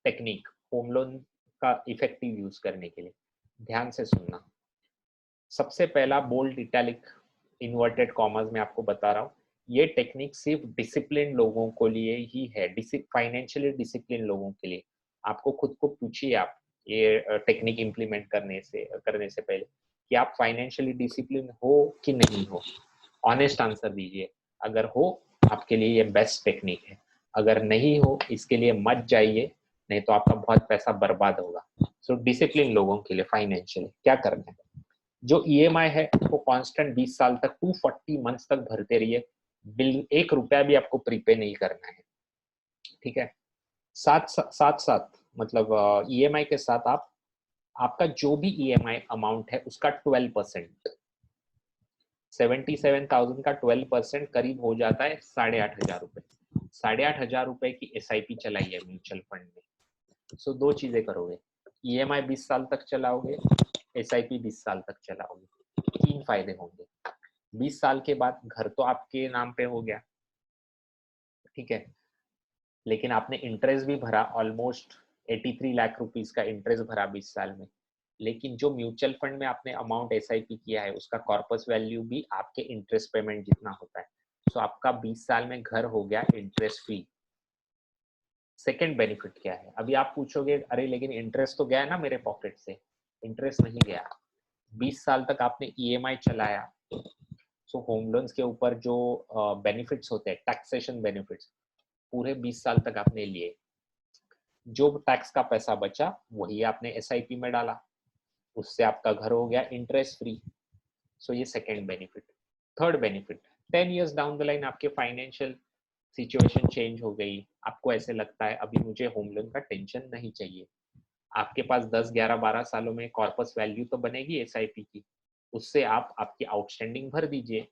टेक्निक होम लोन का इफेक्टिव यूज करने के लिए, ध्यान से सुनना। सबसे पहला बोल्ड इटैलिक इन्वर्टेड कॉमर्स में आपको बता रहा हूँ, ये टेक्निक सिर्फ डिसिप्लिन लोगों को लिए ही है, फाइनेंशियली डिसिप्लिन लोगों के लिए। आपको खुद को पूछिए, आप ये टेक्निक इंप्लीमेंट करने से पहले कि आप फाइनेंशियली डिसिप्लिन हो कि नहीं हो। ऑनेस्ट आंसर दीजिए। अगर हो, आपके लिए ये बेस्ट टेक्निक है। अगर नहीं हो, इसके लिए मत जाइए, नहीं तो आपका बहुत पैसा बर्बाद होगा। सो डिसिप्लिन लोगों के लिए फाइनेंशियली क्या करना है, जो ईएमआई है वो कांस्टेंट 20 साल तक 240 मंथ्स तक भरते रहिए। बिल 1 रुपया भी आपको प्रीपे नहीं करना है, ठीक है। साथ साथ साथ मतलब ईएमआई के साथ आप आपका जो भी ईएमआई अमाउंट है उसका 12%, 77,000 का 12% करीब हो जाता है 8,500 रुपए। 8,500 रुपए की एसआईपी चलाई है म्यूचुअल फंड में। सो दो चीजें करोगे, ईएमआई 20 साल तक चलाओगे, एसआईपी 20 साल तक चलाओगे, 3 फायदे होंगे। 20 साल के बाद घर तो आपके नाम पे हो गया, ठीक है, लेकिन आपने इंटरेस्ट भी भरा, ऑलमोस्ट 83 लाख रुपीस का इंटरेस्ट भरा 20 साल में। लेकिन जो म्यूचुअल फंड में आपने अमाउंट एसआईपी किया है उसका कॉर्पस वैल्यू भी आपके इंटरेस्ट पेमेंट जितना होता है। सो आपका 20 साल में घर हो गया इंटरेस्ट फ्री। सेकेंड बेनिफिट क्या है, अभी आप पूछोगे अरे लेकिन इंटरेस्ट तो गया ना मेरे पॉकेट से। इंटरेस्ट नहीं गया, 20 साल तक आपने ईएमआई चलाया। सो होम लोन्स के ऊपर जो बेनिफिट्स होते हैं, टैक्सेशन बेनिफिट्स, पूरे 20 साल तक आपने लिए। जो टैक्स का पैसा बचा वही आपने एसआईपी में डाला, उससे आपका घर हो गया इंटरेस्ट फ्री। सो ये second benefit. Third benefit, 10 years down the line आपके फाइनेंशियल सिचुएशन चेंज हो गई, आपको ऐसे लगता है अभी मुझे होम लोन का टेंशन नहीं चाहिए। आपके पास 10, 11, 12 सालों में कॉर्पस वैल्यू तो बनेगी एसआईपी की, उससे आप आपकी आउटस्टैंडिंग भर दीजिए।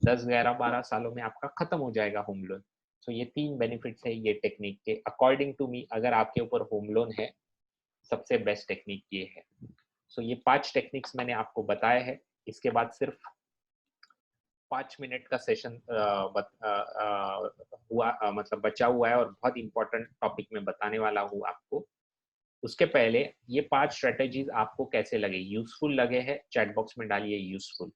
10, 11, 12 सालों में आपका खत्म हो जाएगा होम लोन। सो ये 3 बेनिफिट्स है ये टेक्निक के अकॉर्डिंग टू मी। अगर आपके ऊपर होम लोन है, सबसे बेस्ट टेक्निक ये है। सो ये 5 टेक्निक्स मैंने आपको बताए हैं। इसके बाद सिर्फ 5 मिनट का सेशन हुआ मतलब बचा हुआ है और बहुत इंपॉर्टेंट टॉपिक में बताने वाला हूँ आपको। उसके पहले ये 5 स्ट्रेटेजीज आपको कैसे लगे, यूजफुल लगे हैं, चैट बॉक्स में डालिए यूजफुल।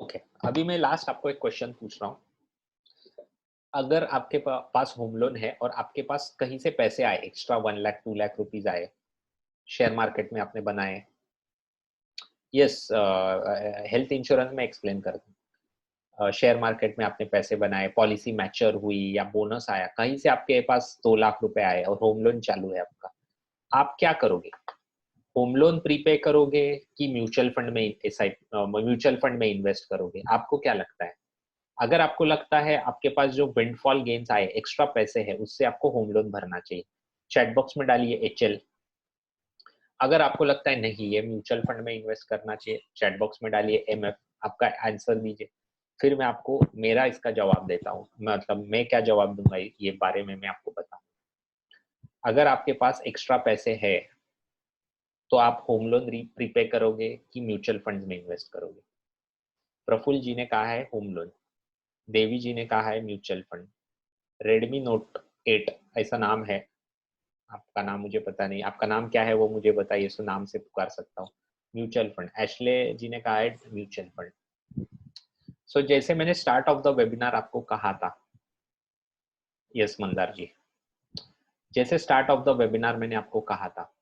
ओके, अभी मैं लास्ट आपको एक क्वेश्चन पूछ रहा हूँ। अगर आपके पास होम लोन है और आपके पास कहीं से पैसे आए, एक्स्ट्रा 1 लाख 2 लाख रुपीज आए, शेयर मार्केट में आपने बनाए, यस, हेल्थ इंश्योरेंस में एक्सप्लेन कर दूं, शेयर मार्केट में आपने पैसे बनाए, पॉलिसी मैच्योर हुई या बोनस आया, कहीं से आपके पास 2 लाख रुपए आए और होम लोन चालू है आपका, आप क्या करोगे? होम लोन प्रीपे करोगे कि म्यूचुअल फंड में म्यूचुअल फंड में इन्वेस्ट करोगे? आपको क्या लगता है? अगर आपको लगता है आपके पास जो विंडफॉल गेन्स आए, एक्स्ट्रा पैसे है, उससे आपको होम लोन भरना चाहिए, चैट बॉक्स में डालिए एचएल। अगर आपको लगता है नहीं ये म्यूचुअल फंड में इन्वेस्ट करना चाहिए, चैट बॉक्स में डालिए एमएफ, आपका आंसर दीजिए। फिर मैं आपको मेरा इसका जवाब देता हूँ, मतलब मैं क्या जवाब दूंगा ये बारे में मैं आपको बताऊँ। अगर आपके पास एक्स्ट्रा पैसे है तो आप होम लोन प्रीपे करोगे कि म्यूचुअल फंड में इन्वेस्ट करोगे? प्रफुल्ल जी ने कहा है होम लोन, देवी जी ने कहा है म्यूचुअल फंड, रेडमी नोट 8 ऐसा नाम है, आपका नाम मुझे पता नहीं, आपका नाम क्या है वो मुझे बताइए, सो नाम से पुकार सकता हूँ। म्यूचुअल फंड, एशले जी ने कहा है म्यूचुअल फंड। सो जैसे मैंने स्टार्ट ऑफ द वेबिनार आपको कहा था, यस मंदार जी, जैसे स्टार्ट ऑफ द वेबिनार मैंने आपको कहा था,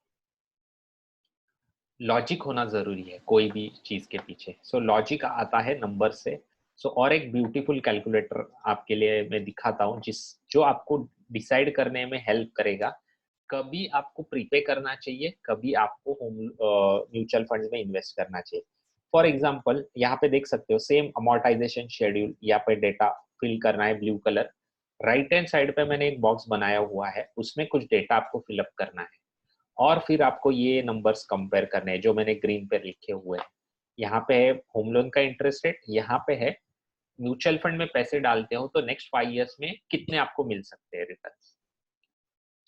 लॉजिक होना जरूरी है कोई भी चीज के पीछे। सो लॉजिक आता है नंबर से। सो और एक ब्यूटीफुल कैलकुलेटर आपके लिए मैं दिखाता हूँ, जो आपको डिसाइड करने में हेल्प करेगा कभी आपको प्रीपे करना चाहिए, कभी आपको होम म्यूचुअल फंड में इन्वेस्ट करना चाहिए। फॉर एग्जाम्पल यहाँ पे देख सकते हो सेम अमोर्टाइजेशन शेड्यूल, यहाँ पे डेटा फिल करना है blue colour. Right hand side पे मैंने एक बॉक्स बनाया हुआ है, उसमें कुछ डेटा आपको फिलअप करना है और फिर आपको ये नंबर्स कंपेयर करने हैं जो मैंने ग्रीन पे लिखे हुए हैं। यहाँ पे है होम लोन का इंटरेस्ट रेट, यहाँ पे है म्यूचुअल फंड में पैसे डालते हो तो नेक्स्ट 5 इयर्स में कितने आपको मिल सकते हैं रिटर्न।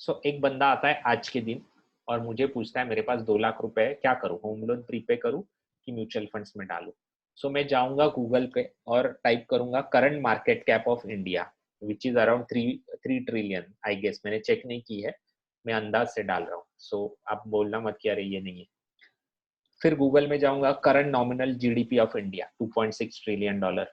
सो एक बंदा आता है आज के दिन और मुझे पूछता है मेरे पास 2 लाख रुपए है, क्या करूं, होम लोन प्रीपे करूं कि म्यूचुअल फंड्स में डालूं। सो मैं जाऊंगा गूगल पे और टाइप करूंगा current market cap of India which is around 3 trillion I guess, मैंने चेक नहीं की है, मैं अंदाज से डाल रहा हूँ। सो आप बोलना मत कि अरे ये नहीं है। फिर गूगल में जाऊंगा current nominal GDP of India 2.6 trillion dollar.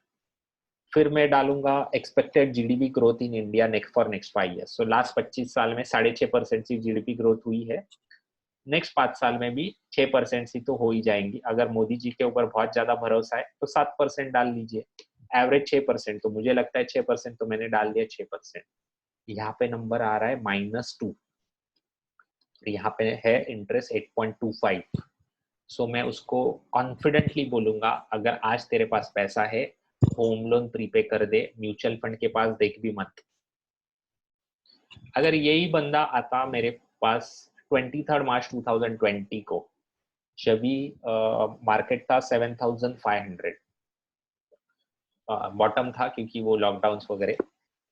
फिर मैं डालूंगा expected GDP growth in India next 5 years. So last 25 साल में 6.5% की जीडीपी ग्रोथ हुई है, नेक्स्ट 5 साल में भी 6% सी तो हो ही जाएंगी। अगर मोदी जी के ऊपर बहुत ज्यादा भरोसा है तो 7% डाल लीजिए, एवरेज 6%, तो मुझे लगता है 6%, तो मैंने डाल दिया 6%। यहाँ पे नंबर आ रहा है -2, यहाँ पे है इंटरेस्ट 8.25। सो मैं उसको कॉन्फिडेंटली बोलूंगा अगर आज तेरे पास पैसा है होम लोन प्रीपे कर दे, म्यूचुअल फंड के पास देख भी मत। अगर यही बंदा आता मेरे पास 23 मार्च 2020 को, जब भी मार्केट था 7,500, बॉटम था क्योंकि वो लॉकडाउन वगैरह,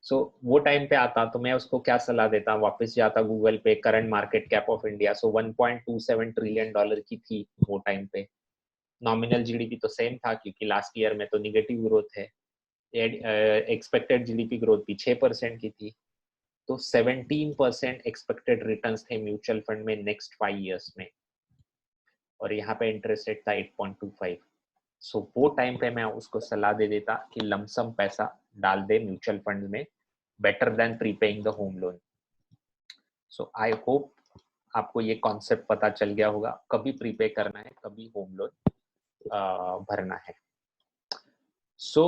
सो वो टाइम पे आता तो मैं उसको क्या सलाह देता, वापस जाता गूगल पे current market cap of India, so 1.27 trillion dollar की थी वो टाइम पे। नॉमिनल जीडीपी तो सेम था क्योंकि लास्ट ईयर में तो निगेटिव ग्रोथ है, एक्सपेक्टेड जीडीपी ग्रोथ भी 6% की थी, तो 17% एक्सपेक्टेड रिटर्न्स थे म्यूचुअल फंड में नेक्स्ट 5 इयर्स में, और यहाँ पे इंटरेस्ट रेट था 8.25। सो वो टाइम पे मैं उसको सलाह दे देता कि लमसम पैसा डाल दे म्यूचुअल फंड में, better than prepaying the home loan. So I hope आपको ये कॉन्सेप्ट पता चल गया होगा, कभी प्रीपे करना है, कभी होम लोन भरना है। सो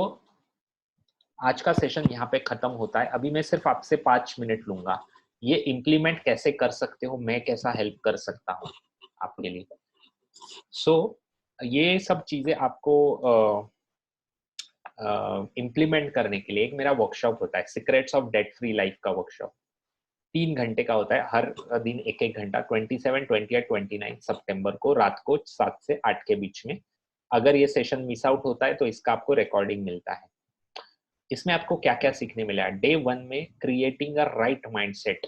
आज का सेशन यहाँ पे खत्म होता है। अभी मैं सिर्फ आपसे 5 मिनट लूंगा, ये इम्प्लीमेंट कैसे कर सकते हो, मैं कैसा हेल्प कर सकता हूँ आपके लिए। सो ये सब चीजें आपको इम्प्लीमेंट करने के लिए एक मेरा वर्कशॉप होता है, secrets of debt free life का वर्कशॉप। 3 घंटे का होता है, हर दिन एक एक घंटा, 27, 28, 29 सितंबर को रात को 7 से 8 के बीच में। अगर ये सेशन मिस आउट होता है तो इसका आपको रिकॉर्डिंग मिलता है। इसमें आपको क्या क्या सीखने मिला है, डे 1 में क्रिएटिंग अ राइट माइंडसेट।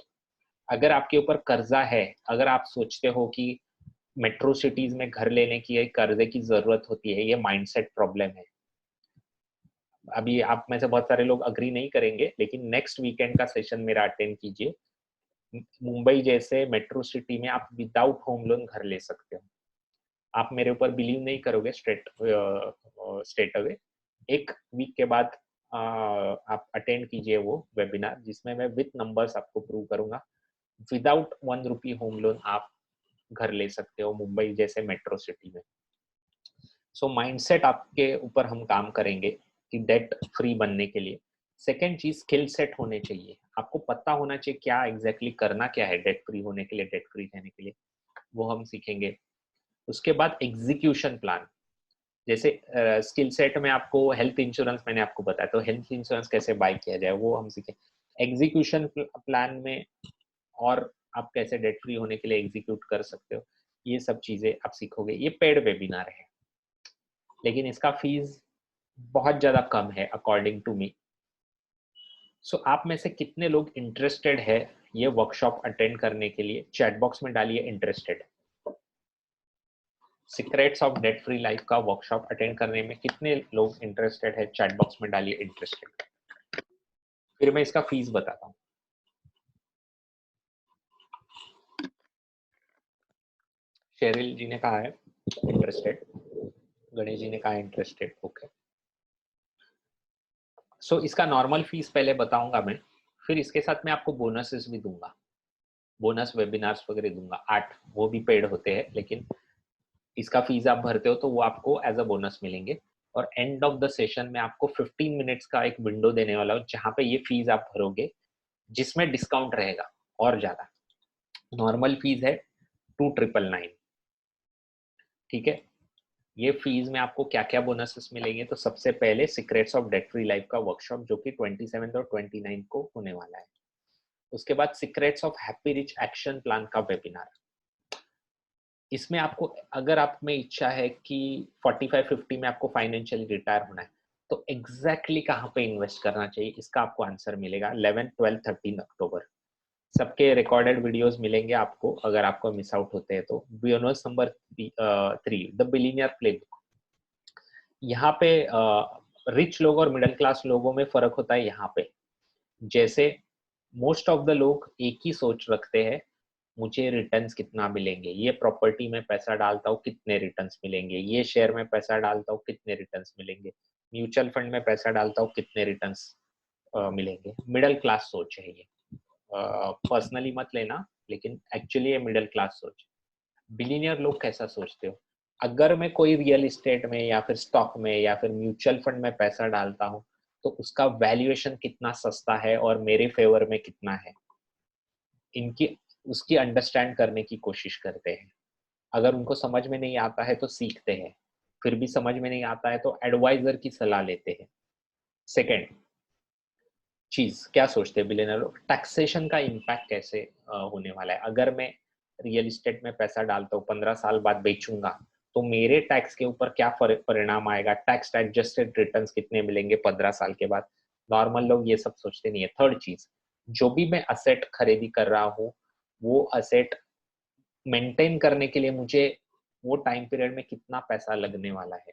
अगर आपके ऊपर कर्जा है, अगर आप सोचते हो कि मेट्रो सिटीज में घर लेने की एक कर्जे की जरूरत होती है, ये माइंडसेट प्रॉब्लम है। अभी आप में से बहुत सारे लोग अग्री नहीं करेंगे, लेकिन नेक्स्ट वीकेंड का सेशन मेरा अटेंड कीजिए। मुंबई जैसे मेट्रो सिटी में आप विदाउट होम लोन घर ले सकते हो। आप मेरे ऊपर बिलीव नहीं करोगे, स्ट्रेट अवे 1 वीक के बाद आप अटेंड कीजिए वो वेबिनार, जिसमें मैं विथ नंबर्स आपको प्रूव करूंगा विदाउट 1 रुपी होम लोन आप घर ले सकते हो मुंबई जैसे मेट्रो सिटी में। सो माइंडसेट आपके ऊपर हम काम करेंगे कि डेट फ्री बनने के लिए। सेकेंड चीज, स्किल सेट होने चाहिए, आपको पता होना चाहिए क्या एग्जैक्टली करना क्या है डेट फ्री होने के लिए, डेट फ्री रहने के लिए, वो हम सीखेंगे। उसके बाद एग्जीक्यूशन प्लान, जैसे स्किल सेट में आपको हेल्थ इंश्योरेंस मैंने आपको बताया, तो हेल्थ इंश्योरेंस कैसे बाय किया जाए वो हम सीखें। एग्जीक्यूशन प्लान में और आप कैसे डेट फ्री होने के लिए एग्जीक्यूट कर सकते हो, ये सब चीजें आप सीखोगे। ये पेड वेबिनार है, लेकिन इसका फीस बहुत ज्यादा कम है अकॉर्डिंग टू मी। सो आप में से कितने लोग इंटरेस्टेड है ये वर्कशॉप अटेंड करने के लिए, चैट बॉक्स में डालिए interested. Secrets of debt free life का वर्कशॉप अटेंड करने में कितने लोग इंटरेस्टेड है, चैट बॉक्स में डालिए इंटरेस्टेड। फिर मैं इसका फीस बताता हूँ। शेरिल जी ने कहा है इंटरेस्टेड, गणेश जी ने कहा इंटरेस्टेड, ओके। सो इसका नॉर्मल फीस पहले बताऊंगा मैं, फिर इसके साथ मैं आपको बोनसेस भी दूंगा, बोनस वेबिनार्स वगैरह दूंगा 8, वो भी पेड होते हैं, लेकिन इसका फीस आप भरते हो तो वो आपको एज अ बोनस मिलेंगे। और एंड ऑफ द सेशन में आपको 15 मिनट्स का एक विंडो देने वाला हूँ जहाँ पे ये फीस आप भरोगे, जिसमें डिस्काउंट रहेगा और ज्यादा। नॉर्मल फीस है 2999, ठीक है। ये फीस में आपको क्या क्या बोनसेस मिलेंगे, तो सबसे पहले secrets of debt free life का वर्कशॉप जो कि 27 और 29 को होने वाला है। उसके बाद secrets of happy rich action plan का वेबिनार। इसमें आपको, अगर आप में इच्छा है कि 45-50 में आपको फाइनेंशियली रिटायर होना है, तो एग्जैक्टली कहाँ पे इन्वेस्ट करना चाहिए, इसका आपको आंसर मिलेगा 11, 12, 13 अक्टूबर। सबके रिकॉर्डेड वीडियोस मिलेंगे आपको, अगर आपको मिस आउट होते हैं तो। Bonus number 3, the billionaire playbook. यहाँ पे रिच लोग और मिडिल क्लास लोगों में फर्क होता है। यहाँ पे जैसे मोस्ट ऑफ द लोग एक ही सोच रखते हैं, मुझे रिटर्न्स कितना मिलेंगे, ये प्रॉपर्टी में पैसा डालता हूँ कितने रिटर्न्स मिलेंगे, ये शेयर में पैसा डालता हूँ कितने रिटर्न्स मिलेंगे, म्यूचुअल फंड में पैसा डालता हूँ कितने रिटर्न्स मिलेंगे। मिडिल क्लास सोच है ये, पर्सनली मत लेना, लेकिन एक्चुअली ये मिडिल क्लास सोच। बिलियनियर लोग कैसा सोचते हो, अगर मैं कोई रियल इस्टेट में या फिर स्टॉक में या फिर म्यूचुअल फंड में पैसा डालता हूँ, तो उसका वैल्यूएशन कितना सस्ता है और मेरे फेवर में कितना है, इनकी उसकी अंडरस्टैंड करने की कोशिश करते हैं। अगर उनको समझ में नहीं आता है तो सीखते हैं, फिर भी समझ में नहीं आता है तो एडवाइजर की सलाह लेते हैं। सेकेंड चीज क्या सोचते हैं बिलियनर लोग, टैक्सेशन का इम्पैक्ट कैसे होने वाला है। अगर मैं रियल इस्टेट में पैसा डालता हूँ, 15 साल बाद बेचूंगा, तो मेरे टैक्स के ऊपर क्या परिणाम आएगा, टैक्स एडजस्टेड रिटर्न्स कितने मिलेंगे 15 साल के बाद। नॉर्मल लोग ये सब सोचते नहीं है। थर्ड चीज, जो भी मैं असेट खरीदी कर रहा हूँ, वो असेट मेंटेन करने के लिए मुझे वो टाइम पीरियड में कितना पैसा लगने वाला है।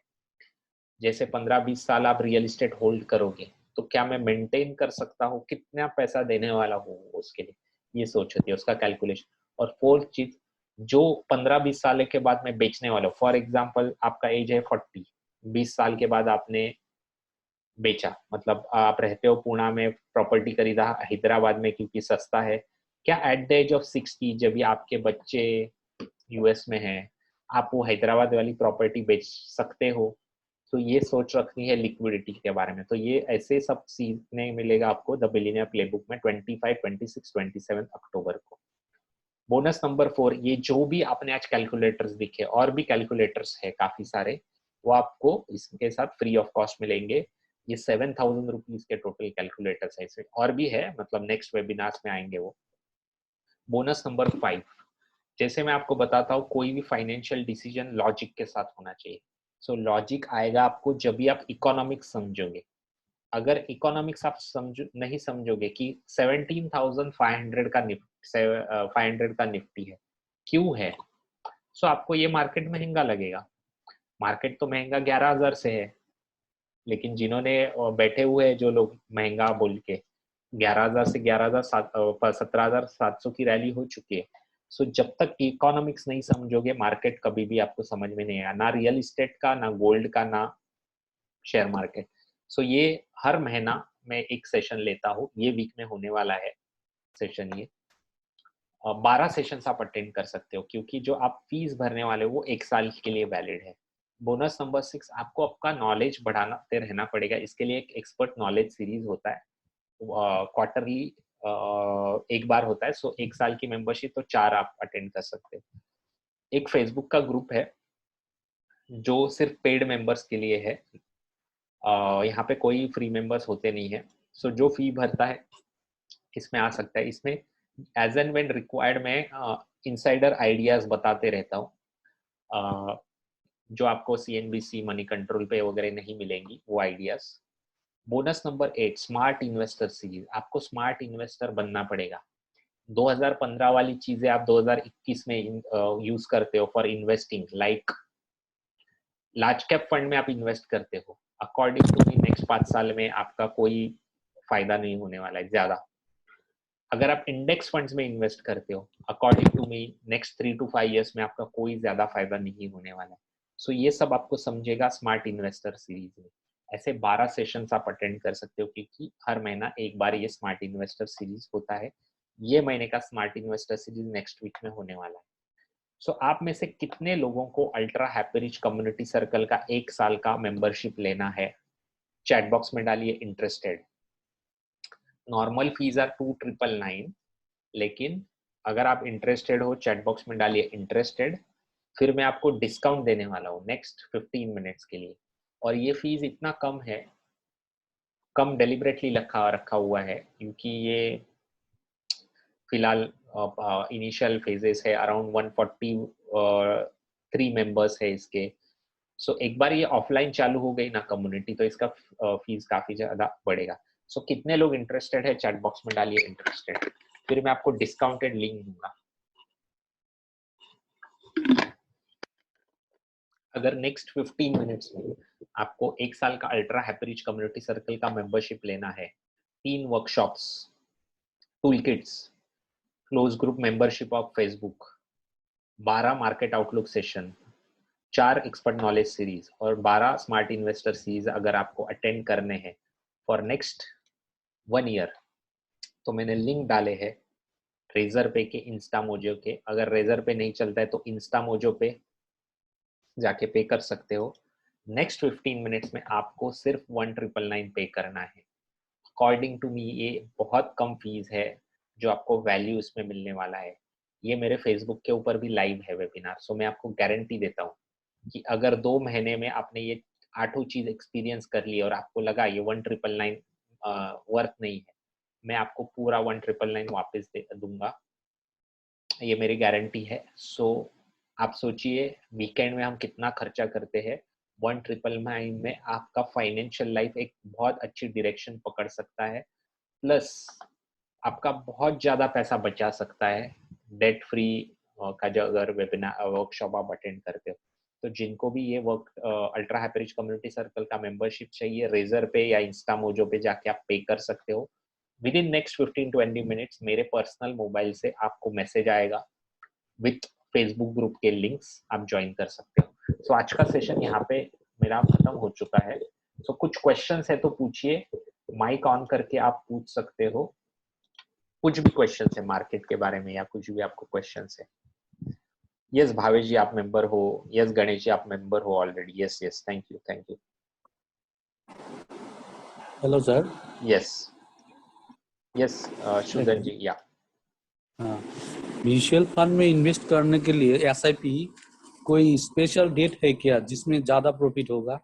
जैसे 15-20 साल आप रियल इस्टेट होल्ड करोगे, तो क्या मैं मेंटेन कर सकता हूँ, कितना पैसा देने वाला हूँ उसके लिए, ये सोच होती है, उसका कैलकुलेशन। और फोर्थ चीज, जो 15-20 साल के बाद मैं बेचने वाला हूँ, फॉर एग्जाम्पल आपका एज है 40, 20 साल के बाद आपने बेचा, मतलब आप रहते हो पुणे में, प्रॉपर्टी खरीदा हैदराबाद में क्योंकि सस्ता है, क्या एट द एज ऑफ 60 जब ये आपके बच्चे यूएस में हैं, आप वो हैदराबाद वाली प्रॉपर्टी बेच सकते हो। तो ये सोच रखनी है लिक्विडिटी के बारे में। तो ये ऐसे सब सीखने मिलेगा आपको द बिलियनियर प्लेबुक में 25, 26, 27 अक्टूबर को। बोनस नंबर 4, ये जो भी आपने आज कैलकुलेटर्स दिखे, और भी कैलकुलेटर्स है काफी सारे, वो आपको इसके साथ फ्री ऑफ कॉस्ट मिलेंगे। ये 7,000 रुपीज के टोटल कैलकुलेटर्स है, इसमें और भी है, मतलब नेक्स्ट वेबिनार्स में आएंगे वो। बोनस नंबर 5, जैसे मैं आपको बताता हूँ, कोई भी फाइनेंशियल डिसीजन लॉजिक के साथ होना चाहिए। सो लॉजिक आएगा आपको जब भी आप इकोनॉमिक्स समझोगे। अगर इकोनॉमिक्स आप नहीं समझोगे कि 17,500 का निफ्टी, 500 का निफ्टी है, क्यों है, सो आपको ये मार्केट महंगा लगेगा। मार्केट तो महंगा 11,000 से है, लेकिन जिन्होंने बैठे हुए हैं जो लोग महंगा बोल के, 11,000 से 17,700 की रैली हो चुकी है। सो जब तक इकोनॉमिक्स नहीं समझोगे, मार्केट कभी भी आपको समझ में नहीं आया, ना रियल इस्टेट का, ना गोल्ड का, ना शेयर मार्केट। सो ये हर महीना मैं एक सेशन लेता हूँ, ये वीक में होने वाला है सेशन ये। 12 सेशन आप अटेंड कर सकते हो, क्योंकि जो आप फीस भरने वाले हो वो 1 साल के लिए वैलिड है। बोनस नंबर 6, आपको आपका नॉलेज बढ़ाते रहना पड़ेगा। इसके लिए एक एक्सपर्ट नॉलेज सीरीज होता है, क्वार्टरली एक बार होता है। सो 1 साल की मेंबरशिप तो 4 आप अटेंड कर सकते हो। एक फेसबुक का ग्रुप है जो सिर्फ पेड मेंबर्स के लिए है, यहाँ पे कोई फ्री मेंबर्स होते नहीं है। सो जो फी भरता है इसमें आ सकता है। इसमें एज एंड व्हेन रिक्वायर्ड मैं इनसाइडर आइडियाज बताते रहता हूँ, जो आपको सीएनबीसी मनी कंट्रोल पे वगैरह नहीं मिलेंगी वो ideas. Bonus number 8, smart investor series. आपको स्मार्ट इन्वेस्टर बनना पड़ेगा। 2015 वाली चीजें आप 2021 में यूज करते हो for investing, like large cap fund में आप इन्वेस्ट करते हो, अकॉर्डिंग टू मी नेक्स्ट 5 साल में आपका कोई फायदा नहीं होने वाला है ज्यादा। अगर आप इंडेक्स फंड्स में इन्वेस्ट करते हो, according to me next 3 to 5 years में आपका कोई ज्यादा फायदा नहीं होने वाला है। सो ये सब आपको समझेगा स्मार्ट इन्वेस्टर सीरीज में। ऐसे 12 सेशंस आप अटेंड कर सकते हो, क्योंकि हर महीना एक बार ये स्मार्ट इन्वेस्टर सीरीज होता है। ये महीने का smart investor series next week में होने वाला है। सो आप में से कितने लोगों को ultra happy rich community circle का 1 साल का मेंबरशिप लेना है? चैट बॉक्स में डालिए इंटरेस्टेड। नॉर्मल फीस आर 2999, लेकिन अगर आप इंटरेस्टेड हो चैट बॉक्स में डालिए इंटरेस्टेड, फिर मैं आपको डिस्काउंट देने वाला हूँ नेक्स्ट 15 मिनट्स के लिए। और ये फीस इतना कम है, कम डेलिबरेटली रखा हुआ है, क्योंकि ये फिलहाल इनिशियल फेजेस है। अराउंड 143 मेंबर्स है इसके। सो एक बार ये ऑफलाइन चालू हो गई ना कम्युनिटी, तो इसका फीस काफी ज्यादा बढ़ेगा। सो कितने लोग इंटरेस्टेड है चैट बॉक्स में डालिए इंटरेस्टेड, फिर मैं आपको डिस्काउंटेड लिंक दूंगा। अगर नेक्स्ट 15 मिनट्स में आपको 1 साल का ultra happy rich community circle का मेंबरशिप लेना है, 3 workshops, tool kits, close group membership of Facebook, 12 market outlook session, 4 expert knowledge series और 12 स्मार्ट इन्वेस्टर सीरीज अगर आपको अटेंड करने हैं फॉर नेक्स्ट 1 ईयर, तो मैंने लिंक डाले हैं रेजर पे के, इंस्टा मोजो के। अगर रेजर पे नहीं चलता है तो इंस्टा मोजो पे जाके पे कर सकते हो। नेक्स्ट 15 मिनट्स में आपको सिर्फ 1999 पे करना है। अकॉर्डिंग टू मी ये बहुत कम फीस है जो आपको वैल्यू इसमें मिलने वाला है। ये मेरे फेसबुक के ऊपर भी लाइव है वेबिनार। सो मैं आपको गारंटी देता हूँ कि अगर 2 महीने में आपने ये 8 चीज एक्सपीरियंस कर ली और आपको लगा ये 1999 वर्थ नहीं है, मैं आपको पूरा 1999 वापस दे दूंगा। ये मेरी गारंटी है। सो आप सोचिए वीकेंड में हम कितना खर्चा करते हैं। 1999 में आपका फाइनेंशियल लाइफ एक बहुत अच्छी डायरेक्शन पकड़ सकता है, प्लस आपका बहुत ज्यादा पैसा बचा सकता है डेट फ्री का जो अगर वेबिनार वर्कशॉप आप अटेंड करते हो। तो जिनको भी ये work ultra happy rich community circle का मेंबरशिप चाहिए, रेजर पे या इंस्टा मोजो पे जाके आप पे कर सकते हो। विद इन नेक्स्ट 15-20 मिनट्स मेरे पर्सनल मोबाइल से आपको मैसेज आएगा विथ फेसबुक ग्रुप के लिंक्स, आप ज्वाइन कर सकते हो। सो आज का सेशन यहाँ पे मेरा खत्म हो चुका है। सो कुछ क्वेश्चंस है तो पूछिए, माइक ऑन करके आप पूछ सकते हो। कुछ भी क्वेश्चन है मार्केट के बारे में या कुछ भी आपको क्वेश्चन है। यस भावेश जी आप मेंबर हो, यस गणेश जी आप मेंबर हो already, yes yes thank you thank you. Hello sir. Yes yes शुदन जी या हाँ, म्यूचुअल फंड में इन्वेस्ट करने के लिए एसआईपी कोई स्पेशल डेट है क्या जिसमें ज्यादा प्रॉफिट होगा?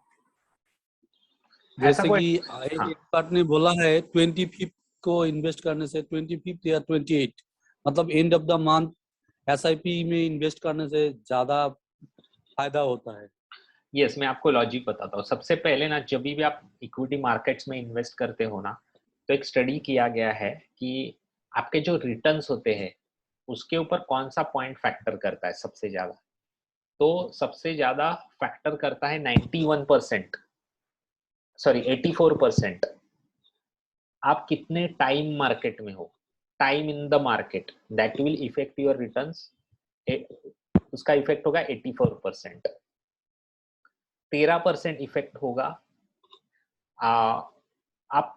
ऐसा जैसे कोई कि एक हाँ एक्सपर्ट ने बोला है 25 को इन्वेस्ट करने से 25 या 28 मतलब end of the month SIP में इन्वेस्ट करने से ज्यादा फायदा होता है। यस मैं आपको लॉजिक बताता हूँ। सबसे पहले ना जब भी आप इक्विटी मार्केट्स में इन्वेस्ट करते हो ना, तो एक स्टडी किया गया है कि आपके जो रिटर्न्स होते हैं उसके ऊपर कौन सा पॉइंट फैक्टर करता है सबसे ज्यादा। तो सबसे ज्यादा फैक्टर करता है 91%, सॉरी 84%। आप कितने टाइम मार्केट में हो, time in the market, that will effect your returns. उसका इफेक्ट होगा 84%। 13% इफेक्ट होगा आप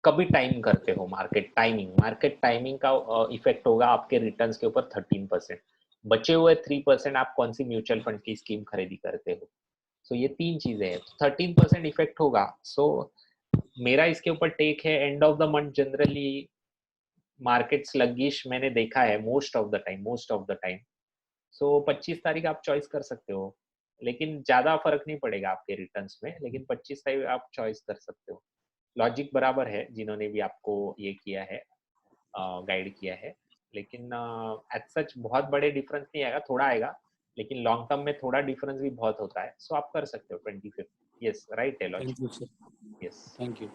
कभी टाइम करते हो मार्केट टाइमिंग, मार्केट टाइमिंग का इफेक्ट होगा आपके रिटर्न्स के ऊपर 13%। बचे हुए 3% आप कौन सी म्यूचुअल फंड की स्कीम खरीदी करते हो। सो ये 3 चीजें हैं, 13% इफेक्ट होगा। सो मेरा इसके ऊपर टेक है, end of the month generally market sluggish मैंने देखा है मोस्ट ऑफ द टाइम। सो 25 तारीख आप चॉइस कर सकते हो, लेकिन ज्यादा फर्क नहीं पड़ेगा आपके रिटर्न्स में, लेकिन 25 तारीख आप चॉइस कर सकते हो। लॉजिक बराबर है जिन्होंने भी आपको ये किया है, गाइड किया है। लेकिन एज सच बहुत बड़े डिफरेंस नहीं आएगा, थोड़ा आएगा, लेकिन लॉन्ग टर्म में थोड़ा डिफरेंस भी बहुत होता है। सो आप कर सकते हो 25। यस राइट है logic. Thank you sir. Yes thank you.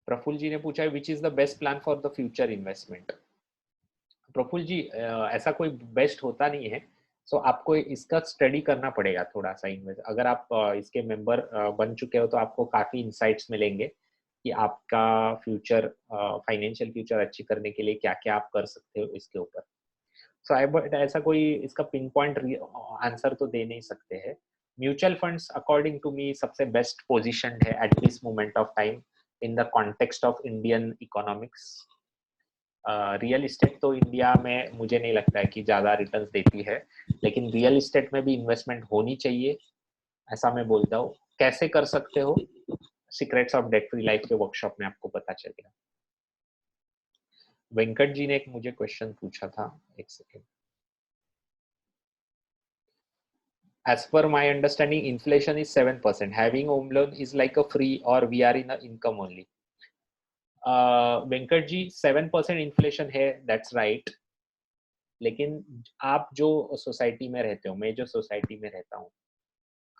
Prafulla ji ने पूछा है which is the best plan for the future investment. Prafulla ji ऐसा कोई बेस्ट होता नहीं है। सो आपको इसका स्टडी करना पड़ेगा थोड़ा सा इन्वेस्ट। अगर आप इसके मेंबर बन चुके हो तो आपको काफी इंसाइट्स मिलेंगे कि आपका फ्यूचर, फाइनेंशियल फ्यूचर अच्छी करने के लिए क्या क्या आप कर सकते हो इसके ऊपर। सो आई बट ऐसा कोई इसका पिन पॉइंट आंसर तो दे नहीं सकते हैं। Mutual funds according to me सबसे बेस्ट पोजीशन है at this moment of time in the context of Indian economics. Real estate तो इंडिया में मुझे नहीं लगता है कि ज़्यादा रिटर्न्स देती है, लेकिन रियल इस्टेट में भी इन्वेस्टमेंट होनी चाहिए, ऐसा मैं बोलता हूँ। कैसे कर सकते हो, secrets of debt free life के वर्कशॉप में आपको पता चलेगा। वेंकट जी ने एक मुझे क्वेश्चन पूछा था, एक second. As per my understanding, inflation is 7%. Having home loan is like a free, or we are in a income only. Venkat ji 7% inflation है, दैट्स राइट। लेकिन आप जो सोसाइटी में रहते हो, मैं जो सोसाइटी में रहता हूँ,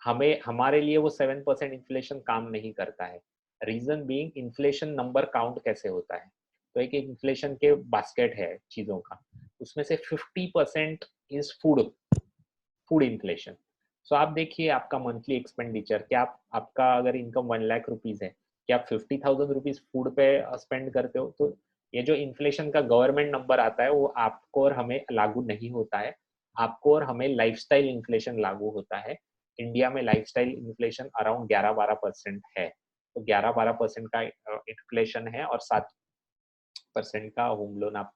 हमें हमारे लिए वो 7% इन्फ्लेशन काम नहीं करता है। Reason being, inflation number count कैसे होता है, तो एक इन्फ्लेशन के बास्केट है चीजों का, उसमें से 50% इज फूड इन्फ्लेशन। सो आप देखिए आपका मंथली एक्सपेंडिचर क्या, आपका अगर इनकम 1 लाख रुपीज है, क्या आप 50,000 रुपीज फूड पे स्पेंड करते हो, तो ये जो इन्फ्लेशन का गवर्नमेंट नंबर आता है वो आपको और हमें लागू नहीं होता है। आपको और हमें लाइफस्टाइल इन्फ्लेशन लागू होता है। इंडिया में लाइफस्टाइल इन्फ्लेशन अराउंड 11-12% है, तो 11-12% का इन्फ्लेशन है, और 7% का होम लोन आप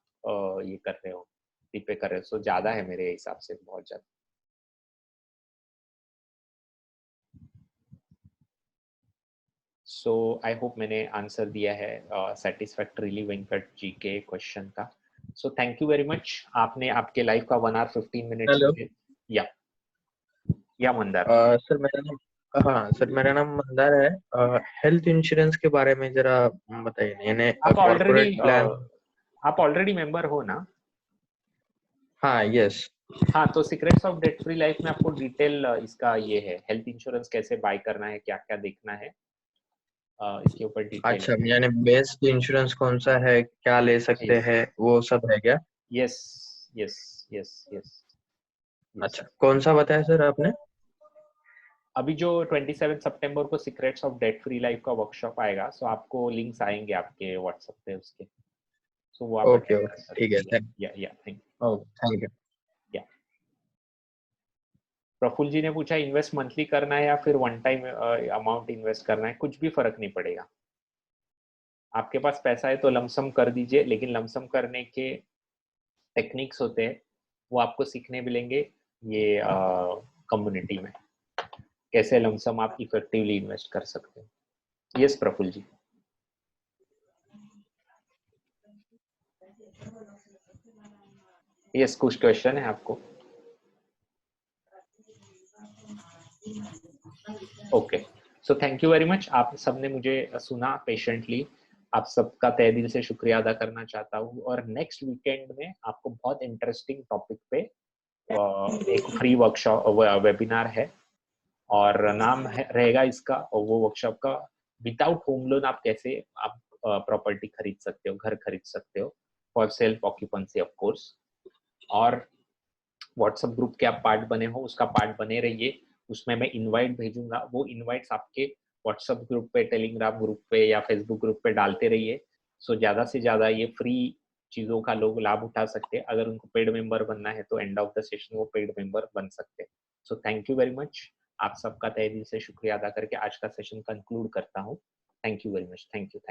ये कर रहे हो, रिपे कर रहे हो। सो ज्यादा है मेरे हिसाब से, बहुत ज्यादा। सो आई होप मैंने आंसर दिया है सेटिस्फैक्टरीली वेंकट जी के क्वेश्चन का। So thank you very much, आपने आपके लाइफ का 1 hour 15 minutes हेलो मुझे। या मंदार। सर, मेरा नाम, हाँ सर, मेरा नाम मंदार है। हेल्थ इंश्योरेंस के बारे में जरा बताइए, यानी आप ऑलरेडी कॉर्पोरेट प्लान। आप ऑलरेडी मेंबर हो ना? हाँ, यस। हाँ, तो secrets of debt free life में आपको डिटेल इसका ये है, हेल्थ इंश्योरेंस कैसे बाय करना है, क्या क्या देखना है, इसके ऊपर डिटेल अच्छा, है। यानी बेस्ट इंश्योरेंस कौन सा है, क्या ले सकते यस हैं, वो सब है क्या? Yes yes yes yes yes. अच्छा, कौन सा बताया सर आपने? अभी जो 27 सितंबर को secrets of debt free life का वर्कशॉप आएगा, सो आपको लिंक्स आएंगे आपके व्हाट्सएप पे उसके, सो वो आप ओके अटेंड कर ओके, ठीक सकते है। हैं। या थैंक ओके, थैंक यू। या प्रफुल जी ने पूछा इन्वेस्ट मंथली करना है या फिर वन टाइम अमाउंट इन्वेस्ट करना है, कुछ भी फर्क नहीं पड़ेगा। आपके पास पैसा है तो लमसम कर दीजिए, लेकिन लमसम करने के टेक्निक्स होते हैं, वो आपको सीखने मिलेंगे ये कम्युनिटी में, कैसे लमसम आप इफेक्टिवली इन्वेस्ट कर सकते हैं। यस प्रफुल जी। यस, कुछ क्वेश्चन है आपको? Okay, so thank you very much, आप सबने मुझे सुना पेशेंटली, आप सबका तहे दिल से शुक्रिया अदा करना चाहता हूँ। और नेक्स्ट वीकेंड में आपको बहुत इंटरेस्टिंग टॉपिक पे एक फ्री वर्कशॉप वेबिनार है, और नाम रहेगा इसका, और वो वर्कशॉप का, विदाउट होम लोन आप कैसे आप प्रॉपर्टी खरीद सकते हो, घर खरीद सकते हो, for self occupancy of course. और व्हाट्सएप ग्रुप के आप पार्ट बने हो, उसका पार्ट बने रहिए, उसमें मैं इनवाइट भेजूंगा, वो इनवाइट्स आपके व्हाट्सएप ग्रुप पे, टेलीग्राम ग्रुप पे या फेसबुक ग्रुप पे डालते रहिए। सो ज्यादा से ज्यादा ये फ्री चीजों का लोग लाभ उठा सकते हैं। अगर उनको पेड मेंबर बनना है तो एंड ऑफ द सेशन वो पेड मेंबर बन सकते हैं। So thank you very much, आप सबका तहे दिल से शुक्रिया अदा करके आज का सेशन कंक्लूड करता हूँ। Thank you very much, thank you.